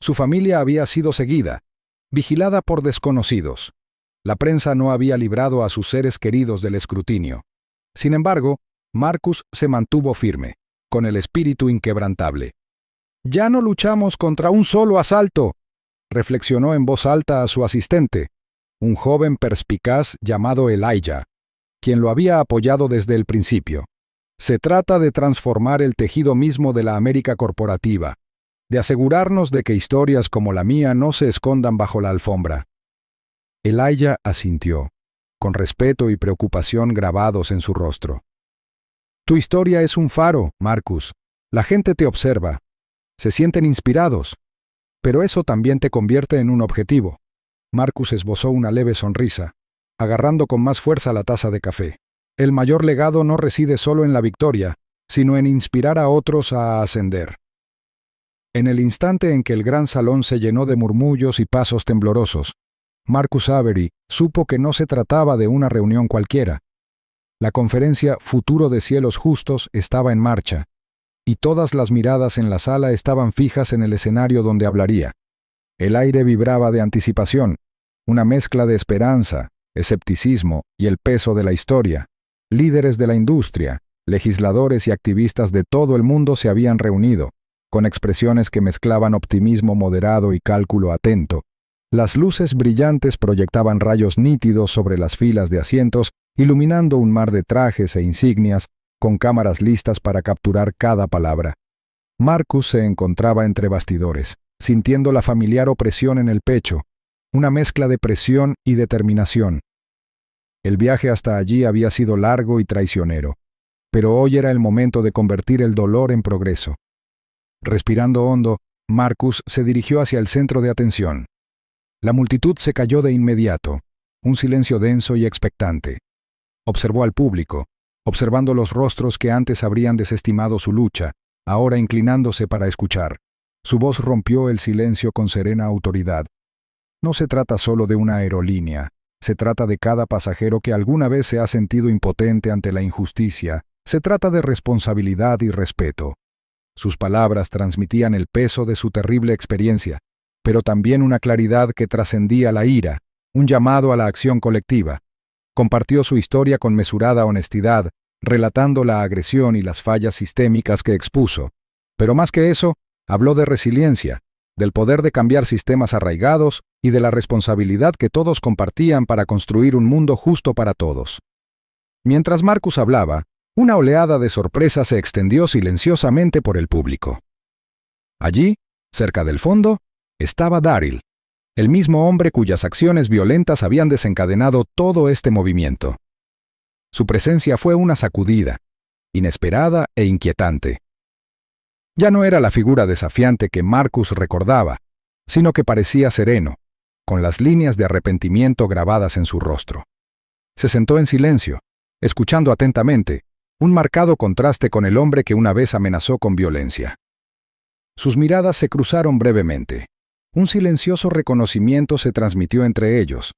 Su familia había sido seguida, vigilada por desconocidos. La prensa no había librado a sus seres queridos del escrutinio. Sin embargo, Marcus se mantuvo firme, con el espíritu inquebrantable. «Ya no luchamos contra un solo asalto», reflexionó en voz alta a su asistente, un joven perspicaz llamado Elijah, quien lo había apoyado desde el principio. Se trata de transformar el tejido mismo de la América corporativa, de asegurarnos de que historias como la mía no se escondan bajo la alfombra. Elijah asintió, con respeto y preocupación grabados en su rostro. Tu historia es un faro, Marcus. La gente te observa. Se sienten inspirados. Pero eso también te convierte en un objetivo. Marcus esbozó una leve sonrisa, agarrando con más fuerza la taza de café. El mayor legado no reside solo en la victoria, sino en inspirar a otros a ascender. En el instante en que el gran salón se llenó de murmullos y pasos temblorosos, Marcus Avery supo que no se trataba de una reunión cualquiera. La conferencia Futuro de Cielos Justos estaba en marcha, y todas las miradas en la sala estaban fijas en el escenario donde hablaría. El aire vibraba de anticipación, una mezcla de esperanza, escepticismo y el peso de la historia. Líderes de la industria, legisladores y activistas de todo el mundo se habían reunido, con expresiones que mezclaban optimismo moderado y cálculo atento. Las luces brillantes proyectaban rayos nítidos sobre las filas de asientos, iluminando un mar de trajes e insignias, con cámaras listas para capturar cada palabra. Marcus se encontraba entre bastidores, sintiendo la familiar opresión en el pecho, una mezcla de presión y determinación. El viaje hasta allí había sido largo y traicionero, pero hoy era el momento de convertir el dolor en progreso. Respirando hondo, Marcus se dirigió hacia el centro de atención. La multitud se cayó de inmediato, un silencio denso y expectante. Observó al público, observando los rostros que antes habrían desestimado su lucha, ahora inclinándose para escuchar. Su voz rompió el silencio con serena autoridad. No se trata solo de una aerolínea, se trata de cada pasajero que alguna vez se ha sentido impotente ante la injusticia, se trata de responsabilidad y respeto. Sus palabras transmitían el peso de su terrible experiencia, pero también una claridad que trascendía la ira, un llamado a la acción colectiva. Compartió su historia con mesurada honestidad, relatando la agresión y las fallas sistémicas que expuso. Pero más que eso, habló de resiliencia, del poder de cambiar sistemas arraigados y de la responsabilidad que todos compartían para construir un mundo justo para todos. Mientras Marcus hablaba, una oleada de sorpresa se extendió silenciosamente por el público. Allí, cerca del fondo, estaba Daryl, el mismo hombre cuyas acciones violentas habían desencadenado todo este movimiento. Su presencia fue una sacudida, inesperada e inquietante. Ya no era la figura desafiante que Marcus recordaba, sino que parecía sereno, con las líneas de arrepentimiento grabadas en su rostro. Se sentó en silencio, escuchando atentamente, un marcado contraste con el hombre que una vez amenazó con violencia. Sus miradas se cruzaron brevemente. Un silencioso reconocimiento se transmitió entre ellos.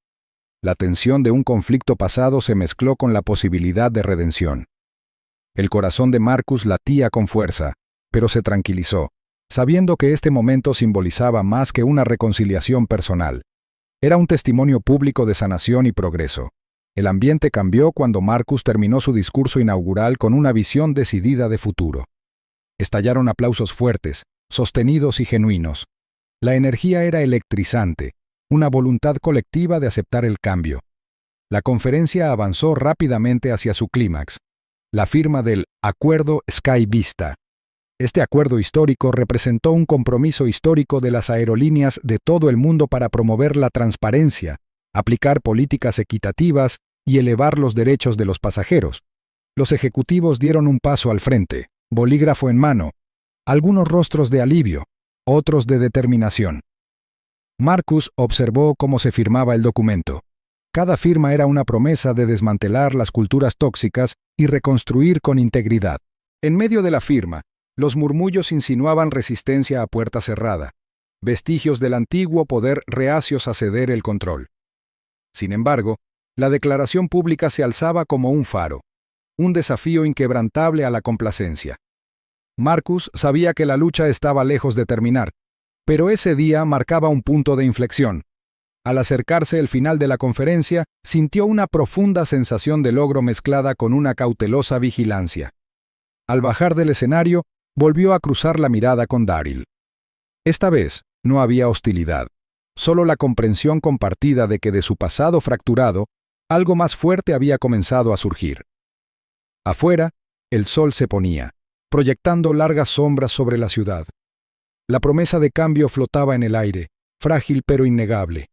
La tensión de un conflicto pasado se mezcló con la posibilidad de redención. El corazón de Marcus latía con fuerza, pero se tranquilizó, sabiendo que este momento simbolizaba más que una reconciliación personal. Era un testimonio público de sanación y progreso. El ambiente cambió cuando Marcus terminó su discurso inaugural con una visión decidida de futuro. Estallaron aplausos fuertes, sostenidos y genuinos. La energía era electrizante, una voluntad colectiva de aceptar el cambio. La conferencia avanzó rápidamente hacia su clímax, la firma del Acuerdo Sky Vista. Este acuerdo histórico representó un compromiso histórico de las aerolíneas de todo el mundo para promover la transparencia, aplicar políticas equitativas y elevar los derechos de los pasajeros. Los ejecutivos dieron un paso al frente, bolígrafo en mano, algunos rostros de alivio, otros de determinación. Marcus observó cómo se firmaba el documento. Cada firma era una promesa de desmantelar las culturas tóxicas y reconstruir con integridad. En medio de la firma, los murmullos insinuaban resistencia a puerta cerrada, vestigios del antiguo poder reacios a ceder el control. Sin embargo, la declaración pública se alzaba como un faro, un desafío inquebrantable a la complacencia. Marcus sabía que la lucha estaba lejos de terminar, pero ese día marcaba un punto de inflexión. Al acercarse el final de la conferencia, sintió una profunda sensación de logro mezclada con una cautelosa vigilancia. Al bajar del escenario, volvió a cruzar la mirada con Daryl. Esta vez, no había hostilidad, solo la comprensión compartida de que de su pasado fracturado, algo más fuerte había comenzado a surgir. Afuera, el sol se ponía, proyectando largas sombras sobre la ciudad. La promesa de cambio flotaba en el aire, frágil pero innegable.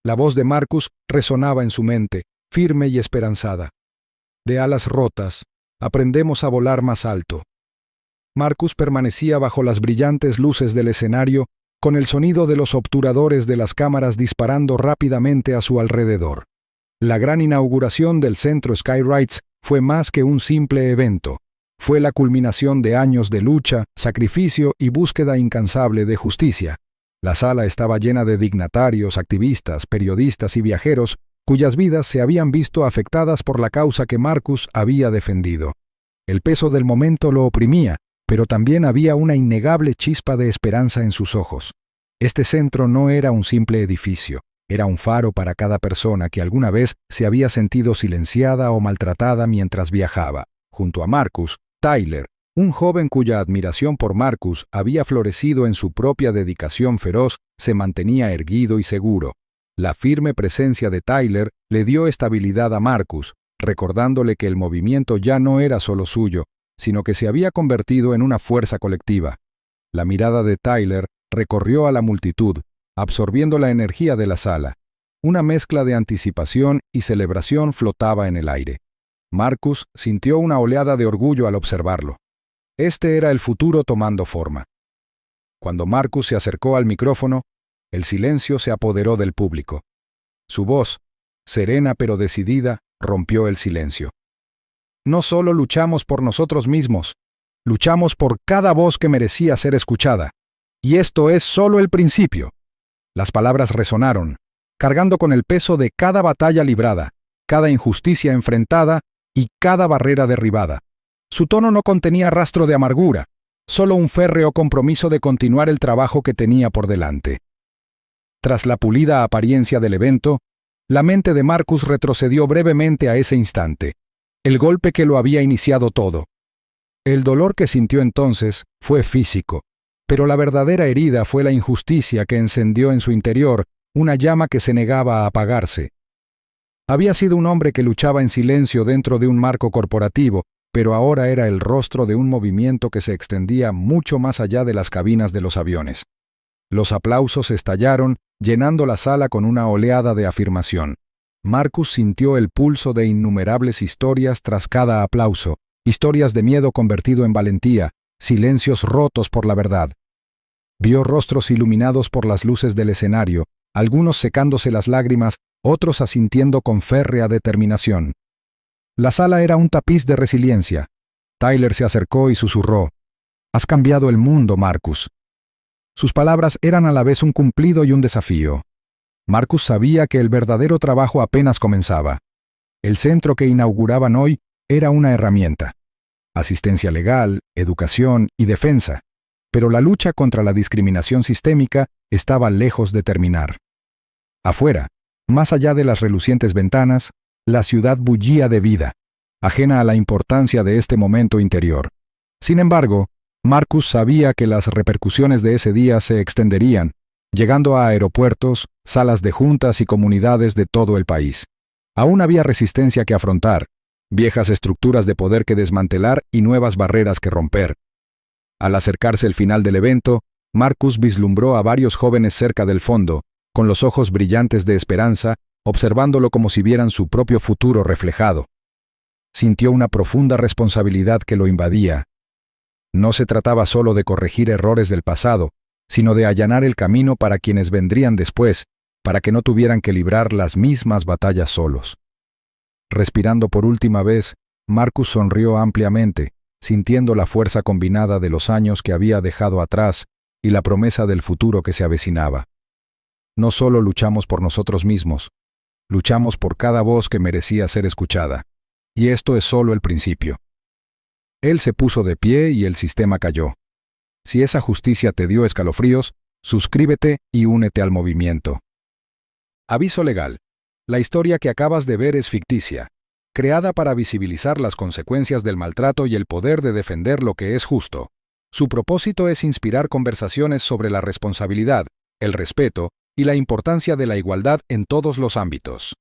La voz de Marcus resonaba en su mente, firme y esperanzada. De alas rotas, aprendemos a volar más alto. Marcus permanecía bajo las brillantes luces del escenario, con el sonido de los obturadores de las cámaras disparando rápidamente a su alrededor. La gran inauguración del centro Skyrides fue más que un simple evento. Fue la culminación de años de lucha, sacrificio y búsqueda incansable de justicia. La sala estaba llena de dignatarios, activistas, periodistas y viajeros cuyas vidas se habían visto afectadas por la causa que Marcus había defendido. El peso del momento lo oprimía, pero también había una innegable chispa de esperanza en sus ojos. Este centro no era un simple edificio, era un faro para cada persona que alguna vez se había sentido silenciada o maltratada mientras viajaba. Junto a Marcus, Tyler, un joven cuya admiración por Marcus había florecido en su propia dedicación feroz, se mantenía erguido y seguro. La firme presencia de Tyler le dio estabilidad a Marcus, recordándole que el movimiento ya no era solo suyo, sino que se había convertido en una fuerza colectiva. La mirada de Tyler recorrió a la multitud, absorbiendo la energía de la sala. Una mezcla de anticipación y celebración flotaba en el aire. Marcus sintió una oleada de orgullo al observarlo. Este era el futuro tomando forma. Cuando Marcus se acercó al micrófono, el silencio se apoderó del público. Su voz, serena pero decidida, rompió el silencio. No solo luchamos por nosotros mismos, luchamos por cada voz que merecía ser escuchada. Y esto es solo el principio. Las palabras resonaron, cargando con el peso de cada batalla librada, cada injusticia enfrentada y cada barrera derribada. Su tono no contenía rastro de amargura, solo un férreo compromiso de continuar el trabajo que tenía por delante. Tras la pulida apariencia del evento, la mente de Marcus retrocedió brevemente a ese instante, el golpe que lo había iniciado todo. El dolor que sintió entonces fue físico, pero la verdadera herida fue la injusticia que encendió en su interior una llama que se negaba a apagarse. Había sido un hombre que luchaba en silencio dentro de un marco corporativo, pero ahora era el rostro de un movimiento que se extendía mucho más allá de las cabinas de los aviones. Los aplausos estallaron, llenando la sala con una oleada de afirmación. Marcus sintió el pulso de innumerables historias tras cada aplauso, historias de miedo convertido en valentía, silencios rotos por la verdad. Vio rostros iluminados por las luces del escenario, algunos secándose las lágrimas, otros asintiendo con férrea determinación. La sala era un tapiz de resiliencia. Tyler se acercó y susurró: «Has cambiado el mundo, Marcus». Sus palabras eran a la vez un cumplido y un desafío. Marcus sabía que el verdadero trabajo apenas comenzaba. El centro que inauguraban hoy era una herramienta. Asistencia legal, educación y defensa. Pero la lucha contra la discriminación sistémica estaba lejos de terminar. Afuera, más allá de las relucientes ventanas, la ciudad bullía de vida, ajena a la importancia de este momento interior. Sin embargo, Marcus sabía que las repercusiones de ese día se extenderían, llegando a aeropuertos, salas de juntas y comunidades de todo el país. Aún había resistencia que afrontar, viejas estructuras de poder que desmantelar y nuevas barreras que romper. Al acercarse el final del evento, Marcus vislumbró a varios jóvenes cerca del fondo, con los ojos brillantes de esperanza, observándolo como si vieran su propio futuro reflejado. Sintió una profunda responsabilidad que lo invadía. No se trataba solo de corregir errores del pasado, sino de allanar el camino para quienes vendrían después, para que no tuvieran que librar las mismas batallas solos. Respirando por última vez, Marcus sonrió ampliamente, sintiendo la fuerza combinada de los años que había dejado atrás y la promesa del futuro que se avecinaba. No solo luchamos por nosotros mismos, luchamos por cada voz que merecía ser escuchada. Y esto es solo el principio. Él se puso de pie y el sistema cayó. Si esa justicia te dio escalofríos, suscríbete y únete al movimiento. Aviso legal. La historia que acabas de ver es ficticia, creada para visibilizar las consecuencias del maltrato y el poder de defender lo que es justo. Su propósito es inspirar conversaciones sobre la responsabilidad, el respeto y la importancia de la igualdad en todos los ámbitos.